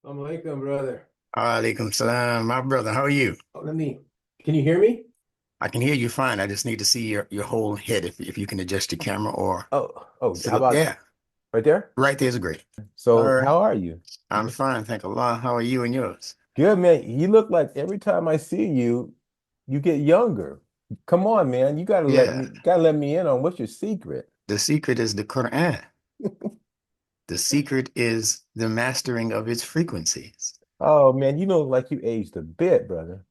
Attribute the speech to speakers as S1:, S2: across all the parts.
S1: Alaikum, brother.
S2: Alaikum salam, my brother. How are you?
S1: Oh, can you hear me?
S2: I can hear you fine. I just need to see your whole head if you can adjust your camera or
S1: Oh,
S2: sit
S1: how
S2: up.
S1: about
S2: Yeah,
S1: right there?
S2: right there's great. All
S1: So,
S2: right.
S1: how are you?
S2: I'm fine, thank Allah. How are you and yours?
S1: Good, man. You look like every time I see you, you get younger. Come on, man. You
S2: Yeah,
S1: gotta let me in on what's your secret.
S2: the secret is the Quran. The secret is the mastering of its frequencies.
S1: Oh, man, you look like you aged a bit, brother.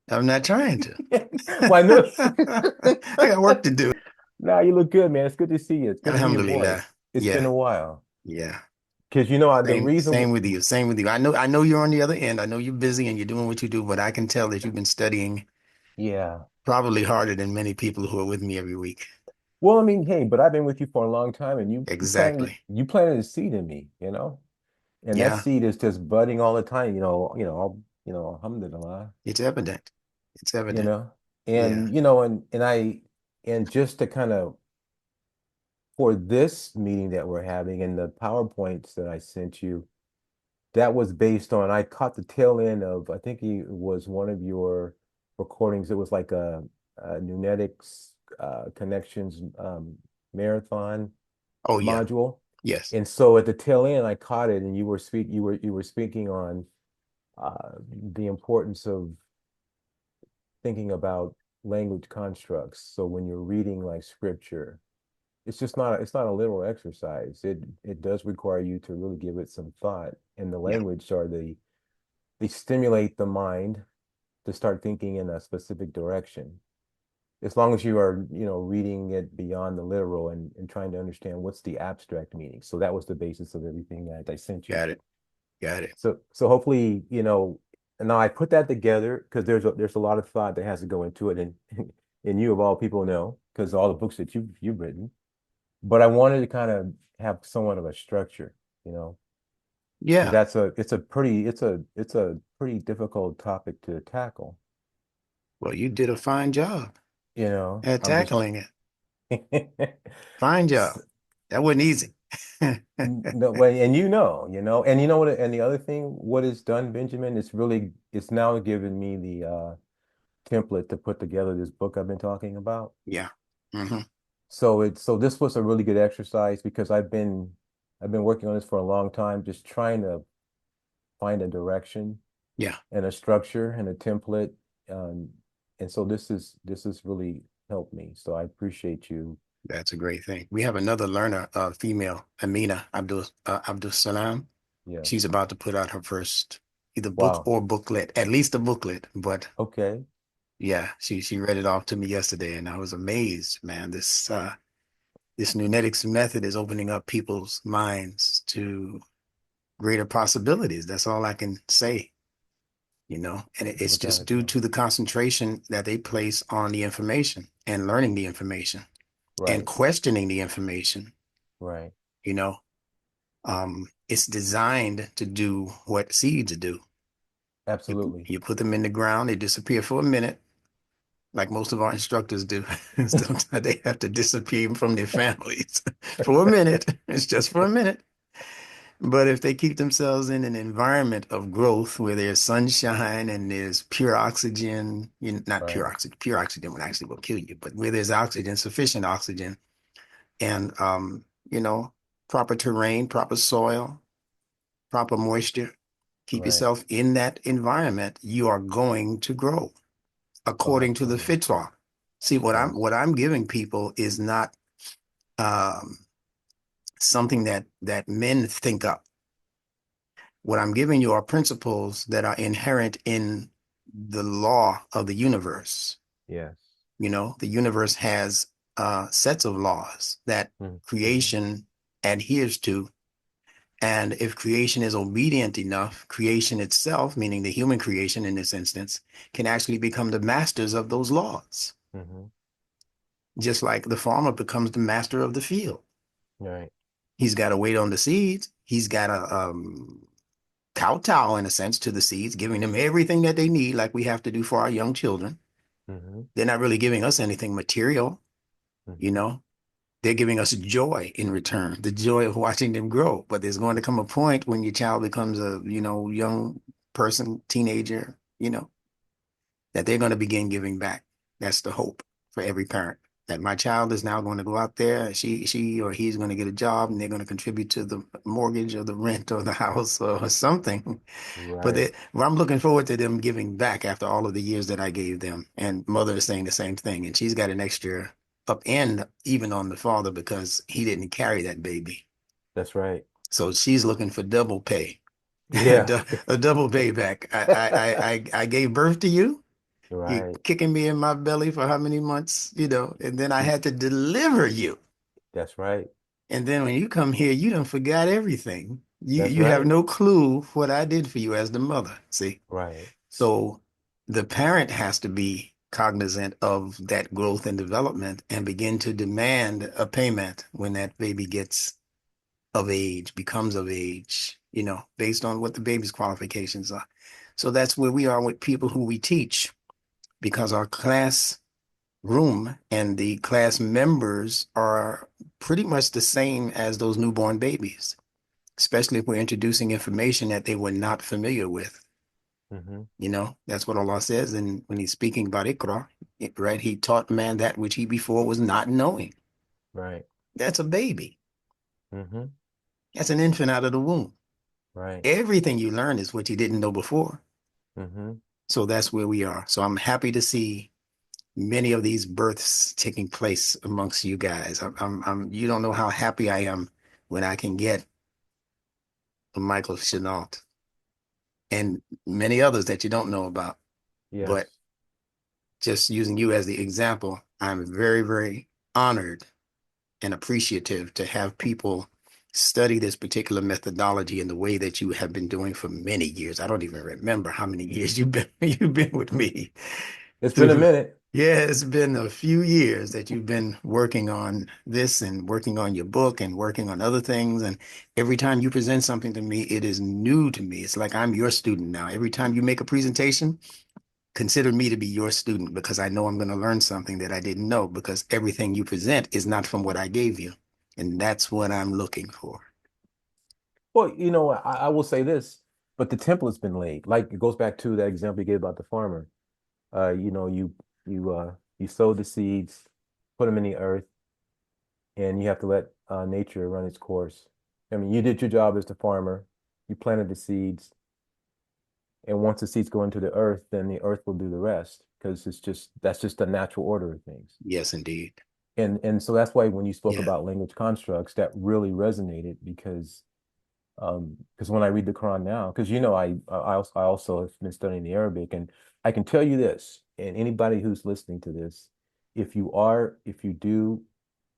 S2: I'm not trying to.
S1: Well, I know.
S2: I got work to do.
S1: Nah, you look good, man. It's good to see you. It's good to hear your
S2: Alhamdulillah.
S1: voice. It's been
S2: Yeah,
S1: a while.
S2: yeah.
S1: Because the reason,
S2: Same with you. Same with you. I know you're on the other end. I know you're busy and you're doing what you do, but I can tell that you've been studying
S1: yeah.
S2: probably harder than many people who are with me every week.
S1: Well, I mean, hey, but I've been with you for a long time, and
S2: Exactly.
S1: you planted a seed in me, and that
S2: Yeah,
S1: seed is just budding all the time, alhamdulillah,
S2: it's evident. It's
S1: you
S2: evident.
S1: know,
S2: Yeah.
S1: and just to kind of for this meeting that we're having and the PowerPoints that I sent you, that was based on I caught the tail end of I think it was one of your recordings. It was like a Nunetics connections marathon
S2: Oh, yeah.
S1: module.
S2: Yes.
S1: And so at the tail end, I caught it, and you were speaking on the importance of thinking about language constructs. So when you're reading like scripture, it's not a literal exercise. It does require you to really give it some thought. And the
S2: Yeah.
S1: language are they stimulate the mind to start thinking in a specific direction. As long as you are, reading it beyond the literal and trying to understand what's the abstract meaning. So that was the basis of everything that I sent you.
S2: Got it. Got it.
S1: So hopefully, and now I put that together because there's a lot of thought that has to go into it, and and you of all people know because all the books that you've written. But I wanted to kind of have somewhat of a structure, because
S2: Yeah.
S1: it's a pretty difficult topic to tackle.
S2: Well, you did a fine job at
S1: I'm just
S2: tackling it. Fine job. That wasn't easy.
S1: no way, and and you know what, and the other thing, what it's done, Benjamin, it's now given me the template to put together this book I've been talking about.
S2: Yeah. Hmm.
S1: So this was a really good exercise because I've been working on this for a long time, just trying to find a direction
S2: Yeah.
S1: and a structure and a template. Um, and so this has really helped me. So I appreciate you.
S2: That's a great thing. We have another learner, female, Amina Abdul Salam.
S1: Yeah.
S2: She's about to put out her first either book
S1: Wow.
S2: or booklet, at least a booklet. But
S1: Okay.
S2: yeah, she read it off to me yesterday, and I was amazed, man. This Nunetics method is opening up people's minds to greater possibilities. That's all I can say, and it's
S1: Without
S2: just
S1: a
S2: due
S1: doubt.
S2: to the concentration that they place on the information and learning the information and
S1: Right.
S2: questioning the information,
S1: Right.
S2: you know. It's designed to do what seeds do. You,
S1: Absolutely.
S2: you put them in the ground, they disappear for a minute, like most of our instructors do. Sometimes they have to disappear from their families for a minute. It's just for a minute. But if they keep themselves in an environment of growth where there's sunshine and there's pure oxygen, not
S1: Right.
S2: pure oxygen would actually will kill you, but where there's oxygen, sufficient oxygen, and you know, proper terrain, proper soil, proper moisture, keep
S1: Right.
S2: yourself in that environment, you are going to grow
S1: Oh,
S2: according to the
S1: absolutely.
S2: fitra. See,
S1: Yes.
S2: what I'm giving people is not um, something that men think up. What I'm giving you are principles that are inherent in the law of the universe.
S1: Yes.
S2: The universe has sets of laws that
S1: Mm-hmm.
S2: creation adheres to. And if creation is obedient enough, creation itself, meaning the human creation in this instance, can actually become the masters of those laws.
S1: Mm-hmm.
S2: Just like the farmer becomes the master of the field.
S1: Right.
S2: He's got to wait on the seeds. He's got to kowtow, in a sense, to the seeds, giving them everything that they need, like we have to do for our young children.
S1: Mm-hmm.
S2: They're not really giving us anything material, you
S1: Mm-hmm.
S2: know. they're giving us joy in return, the joy of watching them grow. But there's going to come a point when your child becomes a, young person, teenager, that they're going to begin giving back. That's the hope for every parent. That my child is now going to go out there, she or he's going to get a job and they're going to contribute to the mortgage or the rent or the house or something. But
S1: Right.
S2: well, I'm looking forward to them giving back after all of the years that I gave them. And mother is saying the same thing. And she's got an extra up end even on the father because he didn't carry that baby.
S1: That's right.
S2: So she's looking for double pay,
S1: Yeah.
S2: a double payback. I gave birth to you. You
S1: Right.
S2: kicking me in my belly for how many months, and then I had to deliver you.
S1: That's right.
S2: And then when you come here, you done forgot everything. You
S1: That's
S2: you have
S1: right.
S2: no clue what I did for you as the mother. See?
S1: Right.
S2: So the parent has to be cognizant of that growth and development and begin to demand a payment when that baby gets of age, becomes of age, based on what the baby's qualifications are. So that's where we are with people who we teach because our class room and the class members are pretty much the same as those newborn babies, especially if we're introducing information that they were not familiar with.
S1: Hmm.
S2: That's what Allah says. And when he's speaking about Iqra, right, he taught man that which he before was not knowing.
S1: Right.
S2: That's a baby.
S1: Hmm.
S2: That's an infant out of the womb.
S1: Right.
S2: Everything you learn is what you didn't know before.
S1: Hmm.
S2: So that's where we are. So I'm happy to see many of these births taking place amongst you guys. You don't know how happy I am when I can get Michael Chennault and many others that you don't know about. But
S1: Yes.
S2: just using you as the example, I'm very, very honored and appreciative to have people study this particular methodology in the way that you have been doing for many years. I don't even remember how many years you've been with me.
S1: It's been a
S2: To,
S1: minute.
S2: yeah, it's been a few years that you've been working on this and working on your book and working on other things. And every time you present something to me, it is new to me. It's like I'm your student now. Every time you make a presentation, consider me to be your student because I know I'm going to learn something that I didn't know because everything you present is not from what I gave you. And that's what I'm looking for.
S1: Well, I will say this, but the template's been laid. Like it goes back to that example you gave about the farmer. You sow the seeds, put them in the earth, and you have to let nature run its course. I mean, you did your job as the farmer. You planted the seeds, and once the seeds go into the earth, then the earth will do the rest because that's just the natural order of things.
S2: Yes, indeed.
S1: And so that's why when you spoke
S2: Yeah.
S1: about language constructs, that really resonated because when I read the Quran now, because I also have been studying the Arabic, and I can tell you this, and anybody who's listening to this, if you are if you do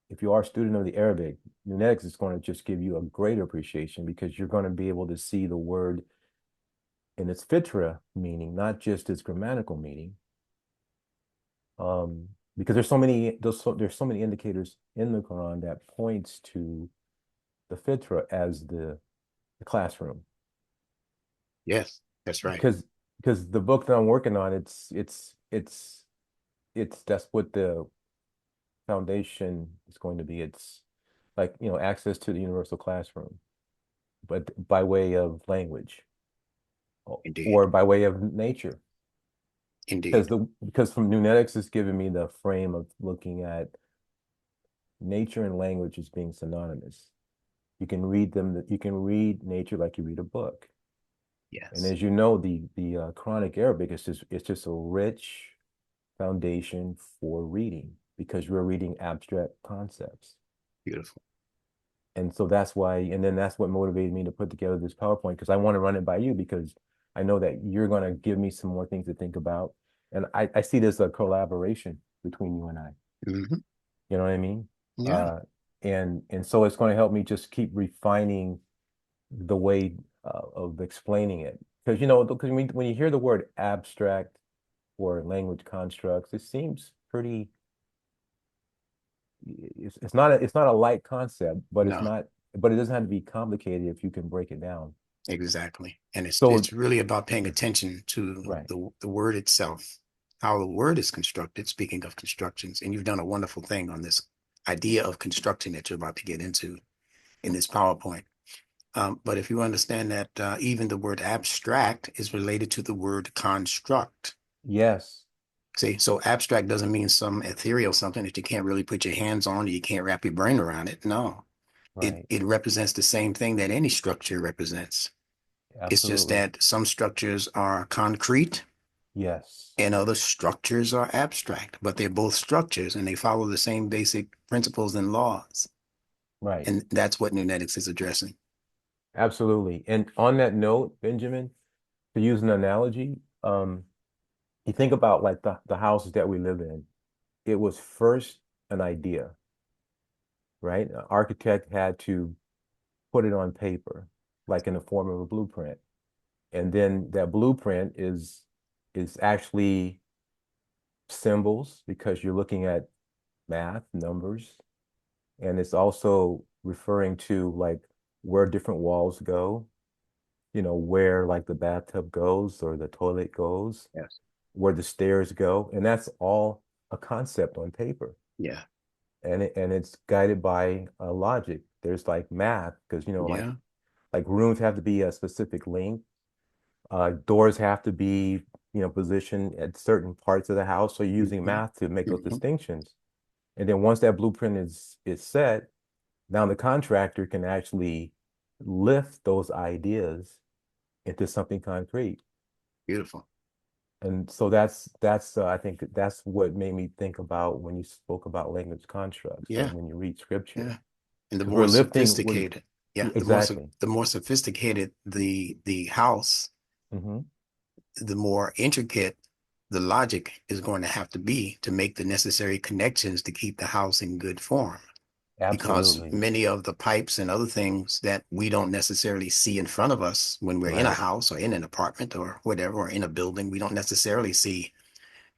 S1: if you are a student of the Arabic, Lunetics is going to just give you a greater appreciation because you're going to be able to see the word in its fitra meaning, not just its grammatical meaning. Um, because there's so many indicators in the Quran that points to the fitra as the classroom.
S2: Yes, that's right.
S1: Because the book that I'm working on, it's that's what the foundation is going to be. It's like, access to the universal classroom, but by way of language
S2: Indeed.
S1: or by way of nature.
S2: Indeed.
S1: Because from Nunetics is giving me the frame of looking at nature and language as being synonymous. You can read nature like you read a book. And
S2: Yes.
S1: as you know, the Quranic Arabic is just a rich foundation for reading because you're reading abstract concepts.
S2: Beautiful.
S1: And so that's what motivated me to put together this PowerPoint because I want to run it by you because I know that you're going to give me some more things to think about. And I see this a collaboration between you and I.
S2: Hmm.
S1: You know what I mean?
S2: Yeah.
S1: Uh, and so it's going to help me just keep refining the way of explaining it. Because because when you hear the word abstract or language constructs, it seems pretty. It's not a light concept,
S2: No,
S1: but it doesn't have to be complicated if you can break it down.
S2: exactly. And it's
S1: So
S2: it's really about paying attention to
S1: right,
S2: the word itself, how the word is constructed, speaking of constructions, and you've done a wonderful thing on this. idea of construction that you're about to get into in this PowerPoint. But if you understand that even the word abstract is related to the word construct.
S1: Yes.
S2: See, so abstract doesn't mean some ethereal something that you can't really put your hands on, or you can't wrap your brain around it. No, it
S1: Right.
S2: it represents the same thing that any structure represents. It's just
S1: Absolutely.
S2: that some structures are concrete
S1: Yes.
S2: and other structures are abstract, but they're both structures and they follow the same basic principles and laws.
S1: Right.
S2: And that's what Nunetics is addressing.
S1: Absolutely. And on that note, Benjamin, to use an analogy, you think about like the houses that we live in. It was first an idea, right? An architect had to put it on paper, like in the form of a blueprint. And then that blueprint is actually symbols because you're looking at math, numbers, and it's also referring to like where different walls go, where like the bathtub goes or the toilet goes,
S2: Yes.
S1: where the stairs go, and that's all a concept on paper.
S2: Yeah.
S1: And it's guided by logic. There's like math because
S2: Yeah.
S1: like rooms have to be a specific length. Doors have to be positioned at certain parts of the house. So you're using
S2: Hmm.
S1: math to make those
S2: Hmm.
S1: distinctions. And then once that blueprint is set, now the contractor can actually lift those ideas into something concrete.
S2: Beautiful.
S1: And so that's I think that's what made me think about when you spoke about language constructs
S2: Yeah.
S1: and when you read scripture.
S2: Yeah. And the
S1: Because
S2: more
S1: we're lifting,
S2: sophisticated, yeah,
S1: exactly.
S2: the more sophisticated the house,
S1: Hmm.
S2: the more intricate the logic is going to have to be to make the necessary connections to keep the house in good form. Because
S1: Absolutely.
S2: many of the pipes and other things that we don't necessarily see in front of us when we're in a
S1: Right.
S2: house or in an apartment or whatever, or in a building, we don't necessarily see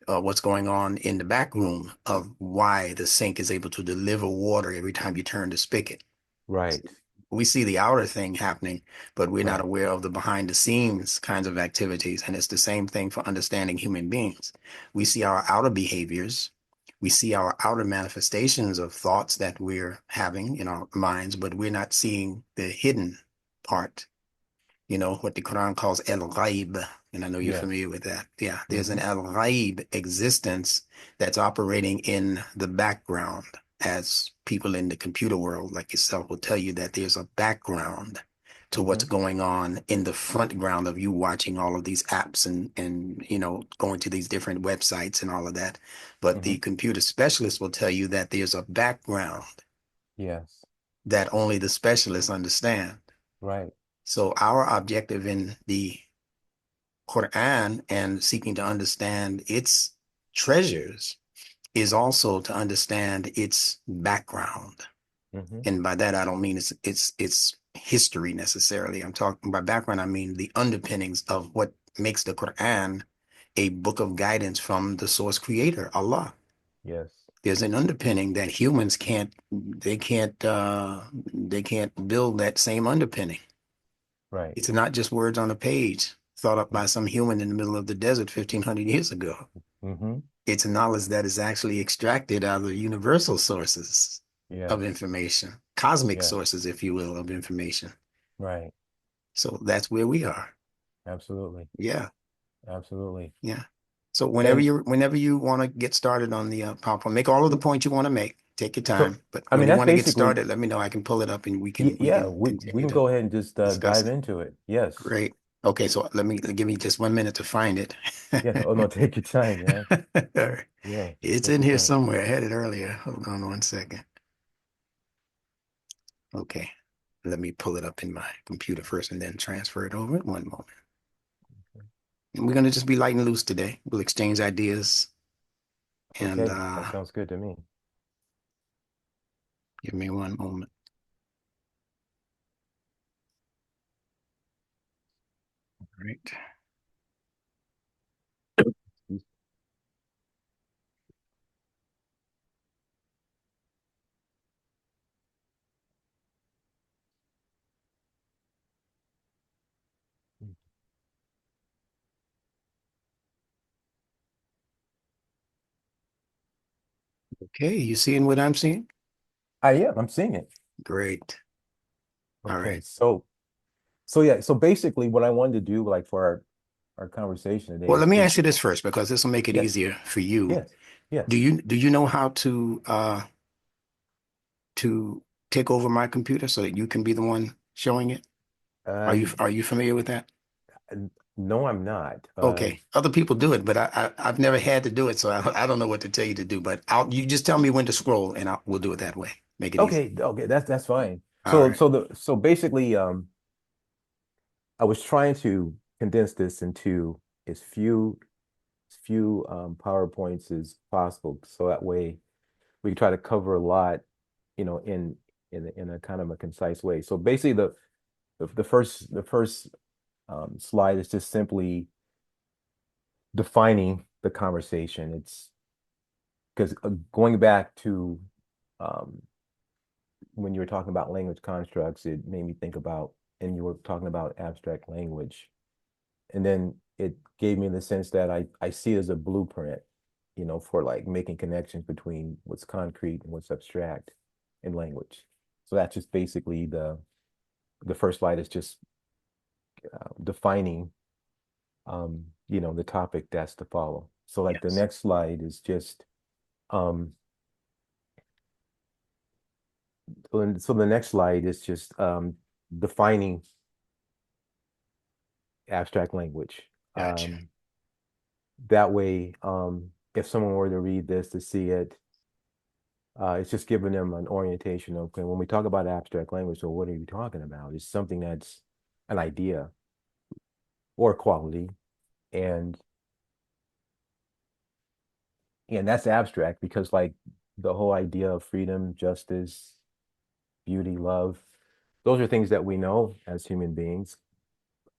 S2: what's going on in the back room of why the sink is able to deliver water every time you turn the spigot.
S1: Right.
S2: We see the outer thing happening, but we're not
S1: Right.
S2: aware of the behind the scenes kinds of activities. And it's the same thing for understanding human beings. We see our outer behaviors, we see our outer manifestations of thoughts that we're having in our minds, but we're not seeing the hidden part, what the Quran calls al-ghaib. And I know you're
S1: Yes.
S2: familiar with that. Yeah, there's an
S1: Hmm.
S2: al-ghaib existence that's operating in the background, as people in the computer world like yourself will tell you that there's a background to what's
S1: Hmm.
S2: going on in the front ground of you watching all of these apps and going to these different websites and all of that. But
S1: Hmm.
S2: the computer specialist will tell you that there's a background
S1: Yes.
S2: that only the specialists understand.
S1: Right.
S2: So our objective in the Quran and seeking to understand its treasures is also to understand its background.
S1: Hmm.
S2: And by that I don't mean it's history necessarily. I'm talking by background, I mean the underpinnings of what makes the Quran a book of guidance from the source creator, Allah.
S1: Yes.
S2: There's an underpinning that humans can't build that same underpinning.
S1: Right.
S2: It's not just words on a page thought up by some human in the middle of the desert 1,500 years ago.
S1: Hmm.
S2: It's knowledge that is actually extracted out of universal sources of
S1: Yes.
S2: information, cosmic
S1: Yes.
S2: sources, if you will, of information.
S1: Right.
S2: So that's where we are.
S1: Absolutely.
S2: Yeah,
S1: Absolutely.
S2: yeah. So whenever
S1: And
S2: you want to get started on the PowerPoint, make all of the points you want to make. Take your
S1: so,
S2: time. But
S1: I
S2: when
S1: mean,
S2: you
S1: that's
S2: want to get
S1: basically,
S2: started, let me know. I can pull it up and we
S1: yeah,
S2: can
S1: we
S2: continue
S1: can
S2: to
S1: go ahead and just
S2: discuss
S1: dive
S2: it.
S1: into it. Yes.
S2: Great. Okay, so give me just 1 minute to find it.
S1: Yeah. Oh, no, take your time, man.
S2: All right.
S1: Yeah.
S2: It's
S1: Take
S2: in
S1: your
S2: here
S1: time.
S2: somewhere. I had it earlier. Hold on 1 second. Okay. Let me pull it up in my computer first and then transfer it over. One moment. And we're going to just be light and loose today. We'll exchange ideas and
S1: Okay. That sounds good to me.
S2: give me one moment. All right. Okay. You seeing what I'm seeing?
S1: I am. I'm seeing it.
S2: Great. All
S1: Okay.
S2: right.
S1: So yeah. So basically, what I wanted to do, like for our conversation today,
S2: Well,
S1: is
S2: let me
S1: to
S2: ask you this first because this will make it
S1: yes,
S2: easier for you.
S1: yes, yes.
S2: Do you know how to take over my computer so that you can be the one showing it? Are you
S1: Uh,
S2: are you familiar with that?
S1: no, I'm not.
S2: Okay. Other people do it, but I've never had to do it, so I don't know what to tell you to do. But you just tell me when to scroll, and we'll do it that way. Make it easy.
S1: Okay. That's fine.
S2: All
S1: So
S2: right.
S1: so basically, I was trying to condense this into as few PowerPoints as possible, so that way we can try to cover a lot, in a kind of a concise way. So basically, the first slide is just simply defining the conversation. It's because going back to um, when you were talking about language constructs, it made me think about, and you were talking about abstract language. And then it gave me the sense that I see it as a blueprint, for like making connections between what's concrete and what's abstract in language. So that's just basically the first slide is just defining, the topic that's to follow. So like the
S2: Yes.
S1: next slide is just um, so the next slide is just defining abstract language.
S2: Gotcha.
S1: That way, if someone were to read this to see it, it's just giving them an orientation of, okay, when we talk about abstract language, so what are you talking about? It's something that's an idea or quality, and that's abstract because like the whole idea of freedom, justice, beauty, love, those are things that we know as human beings,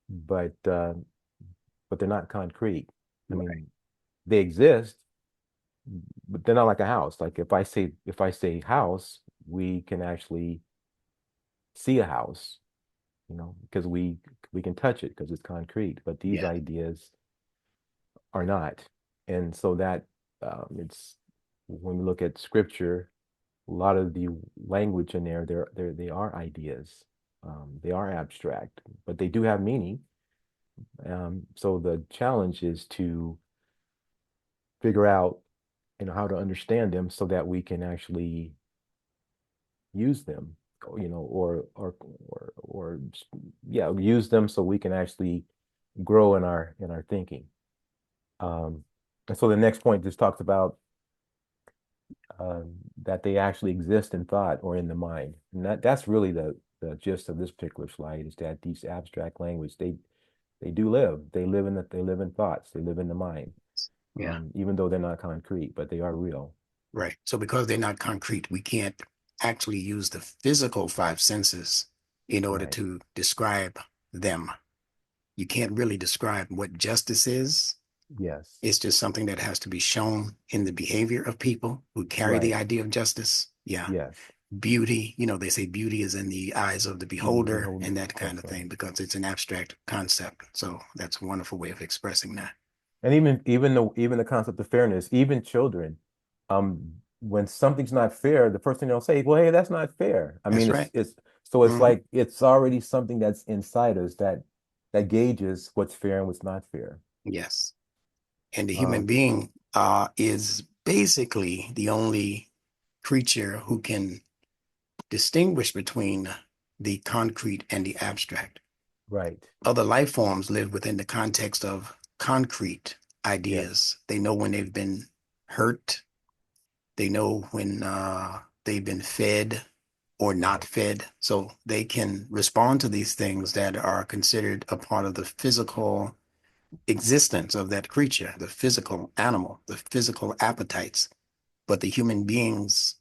S1: but they're not concrete. I
S2: Right.
S1: mean, they exist, but they're not like a house. Like if I say house, we can actually see a house, because we can touch it because it's concrete. But these
S2: Yeah.
S1: ideas are not, and so that it's when we look at scripture, a lot of the language in there, they are ideas. They are abstract, but they do have meaning. So the challenge is to figure out, how to understand them so that we can actually use them, or yeah, use them so we can actually grow in our thinking. And so the next point just talks about that they actually exist in thought or in the mind, and that's really the gist of this particular slide is that these abstract language they do live. They live in thoughts. They live in the mind,
S2: Yeah.
S1: even though they're not concrete, but they are real.
S2: Right. So because they're not concrete, we can't actually use the physical five senses in order
S1: Right.
S2: to describe them. You can't really describe what justice is.
S1: Yes.
S2: It's just something that has to be shown in the behavior of people who carry the
S1: Right.
S2: idea of justice. Yeah.
S1: Yes.
S2: Beauty, they say beauty is in the eyes of the beholder
S1: Behold,
S2: and that kind
S1: that's
S2: of
S1: right.
S2: thing because it's an abstract concept. So that's a wonderful way of expressing that.
S1: And even the concept of fairness, even children, when something's not fair, the first thing they'll say, "Well, hey, that's not fair." I mean,
S2: That's
S1: it's
S2: right.
S1: it's so it's
S2: Hmm.
S1: like it's already something that's inside us that gauges what's fair and what's not fair.
S2: Yes. And the human
S1: Um,
S2: being is basically the only creature who can distinguish between the concrete and the abstract.
S1: right.
S2: Other life forms live within the context of concrete
S1: Yes.
S2: ideas. They know when they've been hurt, they know when they've been fed or not
S1: Right.
S2: fed. So they can respond to these things that are considered a part of the physical existence of that creature, the physical animal, the physical appetites. But the human being's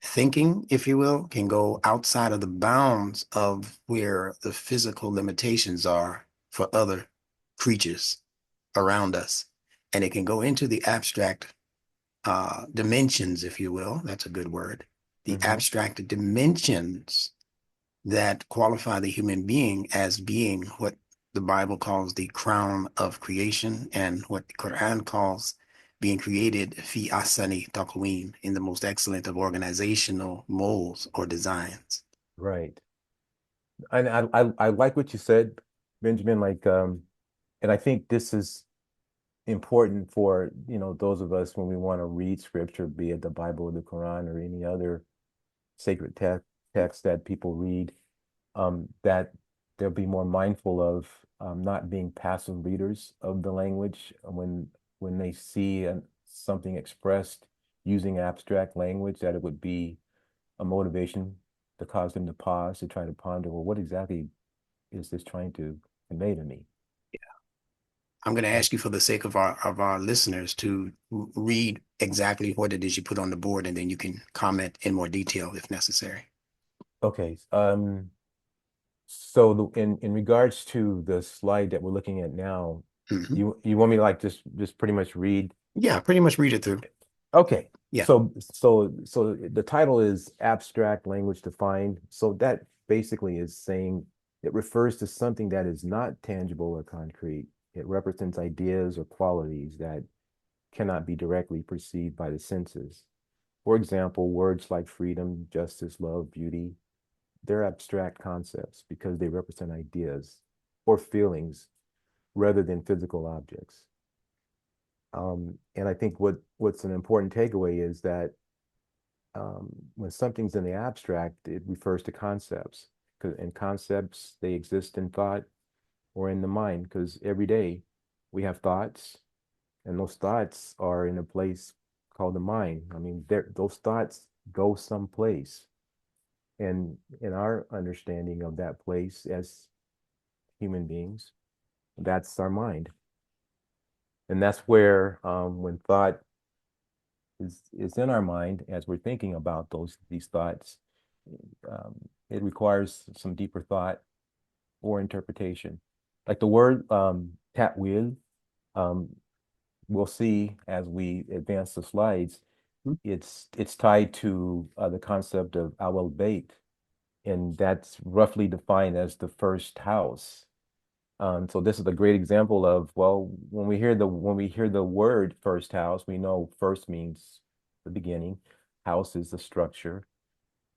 S2: thinking, if you will, can go outside of the bounds of where the physical limitations are for other creatures around us. And it can go into the abstract dimensions, if you will. That's a good word. The
S1: Hmm.
S2: abstract dimensions that qualify the human being as being what the Bible calls the crown of creation and what the Quran calls being created fi ahsani taqweem, in the most excellent of organizational molds or designs.
S1: Right. And I like what you said, Benjamin, like and I think this is important for, those of us when we want to read scripture, be it the Bible or the Quran or any other sacred text that people read, that they'll be more mindful of not being passive readers of the language when they see something expressed using abstract language, that it would be a motivation to cause them to pause, to try to ponder, well, what exactly is this trying to convey to me?
S2: I'm going to
S1: Uh,
S2: ask you, for the sake of our listeners, to read exactly what it is you put on the board, and then you can comment in more detail if necessary.
S1: okay. So in regards to the slide that we're looking at now,
S2: Hmm.
S1: you want me to like just pretty much read?
S2: Yeah, pretty much read it through.
S1: Okay.
S2: Yeah.
S1: So the title is Abstract Language Defined. So that basically is saying it refers to something that is not tangible or concrete. It represents ideas or qualities that cannot be directly perceived by the senses. For example, words like freedom, justice, love, beauty, they're abstract concepts because they represent ideas or feelings rather than physical objects. And I think what's an important takeaway is that when something's in the abstract, it refers to concepts. And concepts, they exist in thought or in the mind, because every day we have thoughts, and those thoughts are in a place called the mind. I mean, those thoughts go someplace. And in our understanding of that place as human beings, that's our mind. And that's where when thought is in our mind as we're thinking about these thoughts, um, it requires some deeper thought or interpretation. Like the word ta'wil, um, we'll see as we advance the slides, it's tied to the concept of awal bait, and that's roughly defined as the first house. So this is a great example of, well, when we hear the word first house, we know first means the beginning, house is the structure.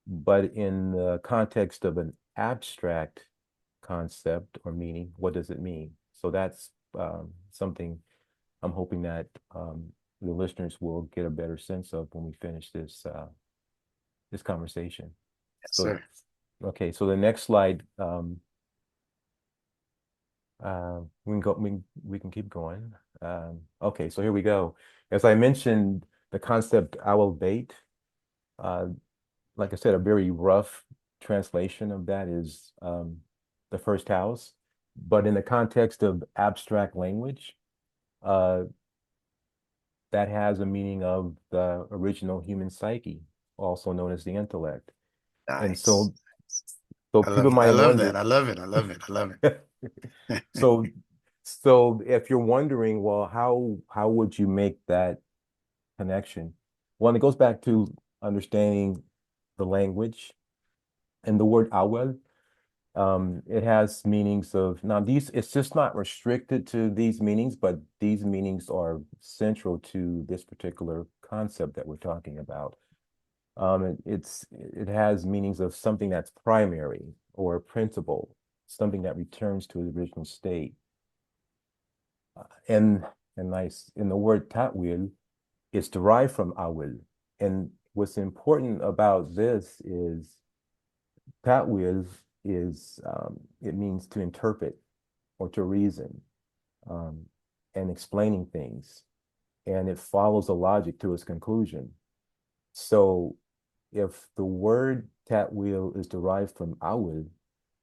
S1: But in the context of an abstract concept or meaning, what does it mean? So that's something I'm hoping that the listeners will get a better sense of when we finish this conversation.
S2: Yes,
S1: So,
S2: sir.
S1: okay, so the next slide, we can keep going. Okay, so here we go. As I mentioned, the concept owl bait, uh, like I said, a very rough translation of that is the first house. But in the context of abstract language, uh, that has a meaning of the original human psyche, also known as the intellect. And
S2: Nice.
S1: so people
S2: I
S1: might
S2: love that.
S1: wonder.
S2: I love it. I love it. I love it.
S1: So so if you're wondering, well, how would you make that connection? Well, it goes back to understanding the language and the word awel. It has meanings of now these, it's just not restricted to these meanings, but these meanings are central to this particular concept that we're talking about. It has meanings of something that's primary or principal, something that returns to its original state. And nice, in the word ta'wil, it's derived from awil. And what's important about this is ta'wil is it means to interpret or to reason, um, and explaining things, and it follows a logic to its conclusion. So if the word ta'wil is derived from awil,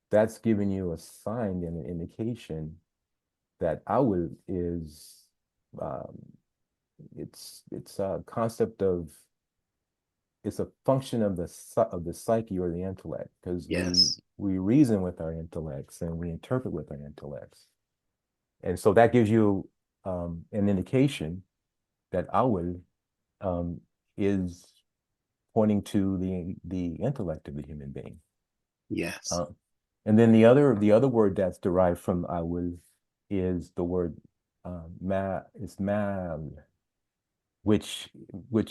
S1: that's giving you a sign and an indication that awil is um, it's a concept of, it's a function of the psyche or the intellect, because we
S2: Yes.
S1: we reason with our intellects and we interpret with our intellects, and so that gives you an indication that awil um, is pointing to the intellect of the human being.
S2: Yes.
S1: Uh, and then the other word that's derived from awil is the word ma is mal. which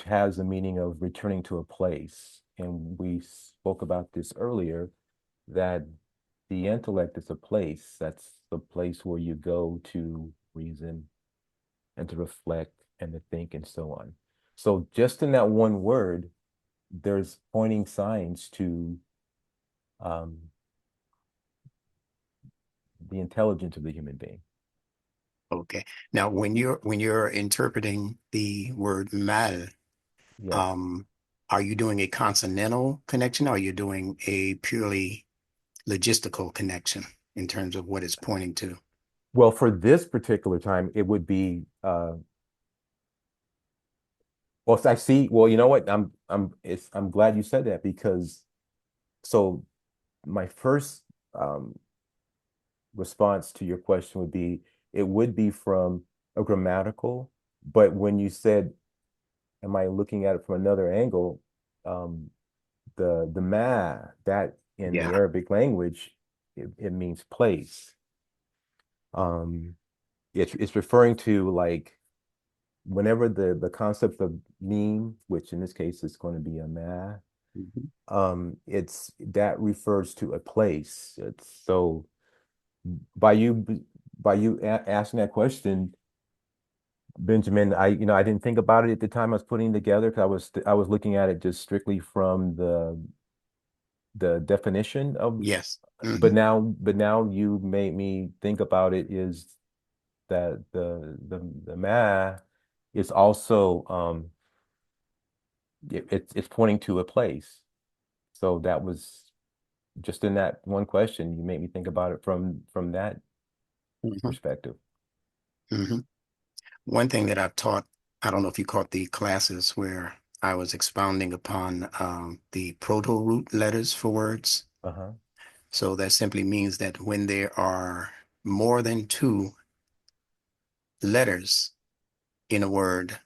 S1: has the meaning of returning to a place. And we spoke about this earlier, that the intellect is a place. That's the place where you go to reason and to reflect and to think and so on. So just in that one word, there's pointing signs to um, the intelligence of the human being.
S2: Okay. Now, when you're interpreting the word mal,
S1: Yes.
S2: um, are you doing a consonantal connection, or are you doing a purely logistical connection in terms of what it's pointing to?
S1: Well, for this particular time, it would be well, I see. Well, you know what? I'm glad you said that because so my first um, response to your question would be it would be from a grammatical, but when you said, am I looking at it from another angle? Um, the ma that in the
S2: Yeah.
S1: Arabic language, it means place. Um, it's referring to like whenever the concept of meme, which in this case is going to be a ma,
S2: Mhm.
S1: it's that refers to a place. It's so by you by you asking that question, Benjamin, I didn't think about it at the time I was putting it together because I was looking at it just strictly from the definition of,
S2: Yes.
S1: but now you made me think about it is that the ma is also it's pointing to a place. So that was just in that one question, you made me think about it from that
S2: Hmm.
S1: perspective.
S2: Hmm. One thing that I've taught, I don't know if you caught the classes where I was expounding upon the proto-root letters for words.
S1: Uh-huh.
S2: So that simply means that when there are more than two letters in a word,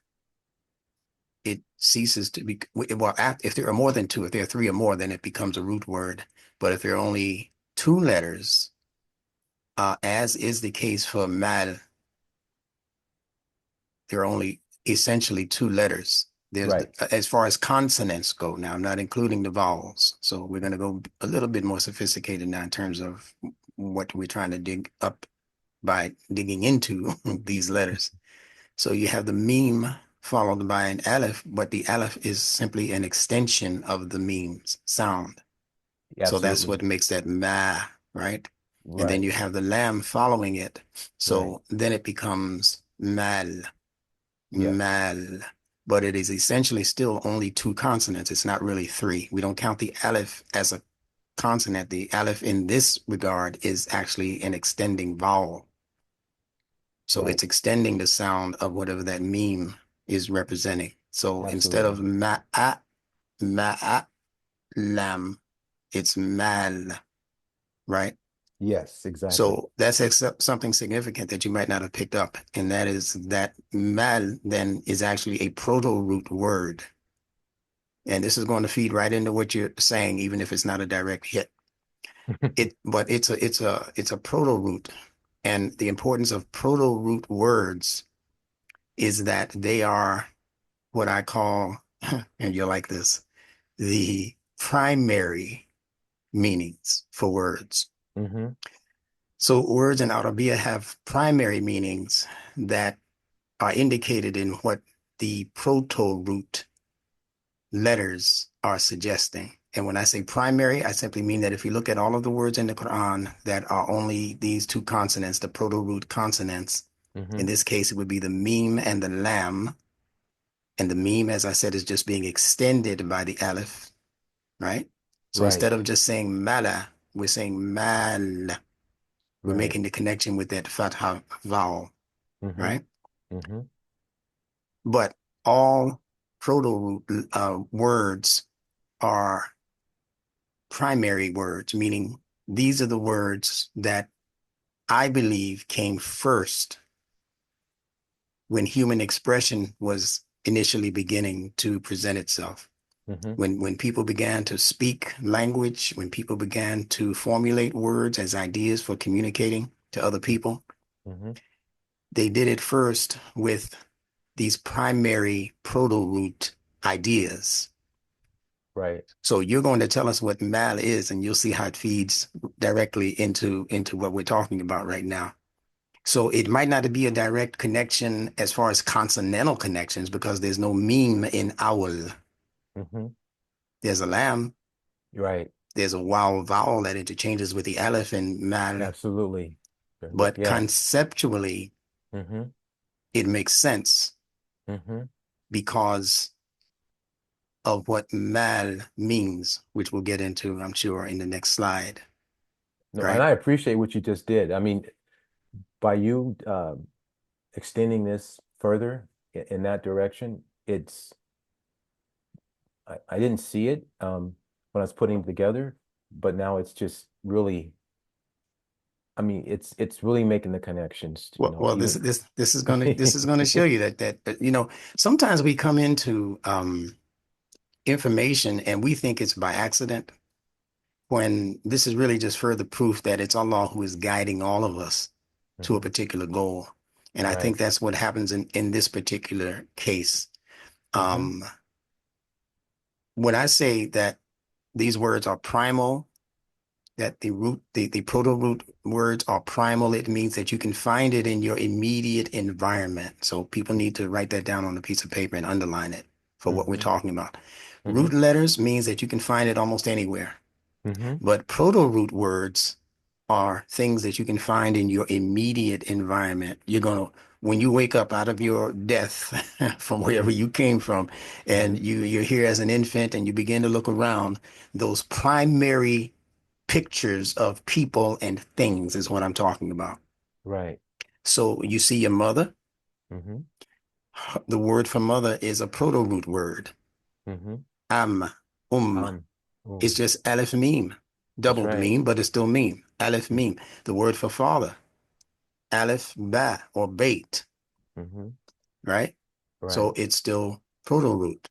S2: it ceases to be, well, if there are more than two, if there are three or more, then it becomes a root word. But if there are only two letters, as is the case for mal, there are only essentially two letters. There's
S1: Right.
S2: as far as consonants go. Now, I'm not including the vowels. So we're going to go a little bit more sophisticated now in terms of what we're trying to dig up by digging into these letters. So you have the meme followed by an aleph, but the aleph is simply an extension of the meme's sound. So that's
S1: Absolutely.
S2: what makes that ma, right? And then
S1: Right.
S2: you have the lam following it.
S1: Right.
S2: So then it becomes mal,
S1: Yes.
S2: mal. But it is essentially still only two consonants. It's not really three. We don't count the aleph as a consonant. The aleph in this regard is actually an extending vowel. So
S1: Right.
S2: it's extending the sound of whatever that meme is representing. So instead of
S1: Absolutely.
S2: ma'at, lam, it's mal, right?
S1: Yes, exactly.
S2: So that's something significant that you might not have picked up. And that is that mal then is actually a proto-root word. And this is going to feed right into what you're saying, even if it's not a direct hit. But it's a proto-root. And the importance of proto-root words is that they are what I call, and you're like this, the primary meanings for words.
S1: Hmm.
S2: So words in Arabia have primary meanings that are indicated in what the proto-root letters are suggesting. And when I say primary, I simply mean that if you look at all of the words in the Quran that are only these two consonants, the proto-root consonants, in
S1: Hmm.
S2: this case, it would be the meme and the lam. And the meme, as I said, is just being extended by the aleph, right? So
S1: Right.
S2: instead of just saying mala, we're saying mal. We're
S1: Right.
S2: making the connection with that fatha vowel,
S1: Hmm.
S2: right?
S1: Hmm.
S2: But all proto words are primary words, meaning these are the words that I believe came first when human expression was initially beginning to present itself.
S1: Hmm.
S2: When people began to speak language, when people began to formulate words as ideas for communicating to other people,
S1: Hmm.
S2: they did it first with these primary proto-root ideas.
S1: Right.
S2: So you're going to tell us what mal is, and you'll see how it feeds directly into what we're talking about right now. So it might not be a direct connection as far as consonantal connections because there's no meme in owl.
S1: Mm-hmm.
S2: There's a lamb.
S1: Right.
S2: There's a wow vowel that interchanges with the aleph in mal,
S1: Absolutely.
S2: but
S1: Yeah.
S2: conceptually,
S1: Mm-hmm.
S2: it makes sense
S1: Mm-hmm.
S2: because of what mal means, which we'll get into, I'm sure, in the next slide,
S1: No, and
S2: right?
S1: I appreciate what you just did. I mean, by you extending this further in that direction, I didn't see it when I was putting it together, but now it's just really, I mean, it's really making the connections,
S2: Well, this
S1: even
S2: this this is gonna show you that sometimes we come into information and we think it's by accident when this is really just further proof that it's Allah who is guiding all of us to a
S1: Mhm.
S2: particular goal. And I think
S1: Right.
S2: that's what happens in this particular case.
S1: Hmm.
S2: Um, when I say that these words are primal, that the proto-root words are primal, it means that you can find it in your immediate environment. So people need to write that down on a piece of paper and underline it for what we're
S1: Hmm.
S2: talking about.
S1: Hmm.
S2: Root letters means that you can find it almost anywhere.
S1: Hmm.
S2: But proto-root words are things that you can find in your immediate environment. When you wake up out of your death from wherever
S1: Hmm.
S2: you came from, and
S1: Hmm.
S2: you're here as an infant and you begin to look around, those primary pictures of people and things is what I'm talking about.
S1: Right.
S2: So you see your mother,
S1: Hmm.
S2: the word for mother is a proto-root word.
S1: Hmm.
S2: Am,
S1: Um,
S2: it's
S1: um,
S2: just Aleph Meme,
S1: that's
S2: doubled
S1: right.
S2: meme, but it's still meme. Aleph Meme. The word for father, Aleph Ba or Bait,
S1: Mm-hmm.
S2: right? So
S1: Right.
S2: it's still proto-root.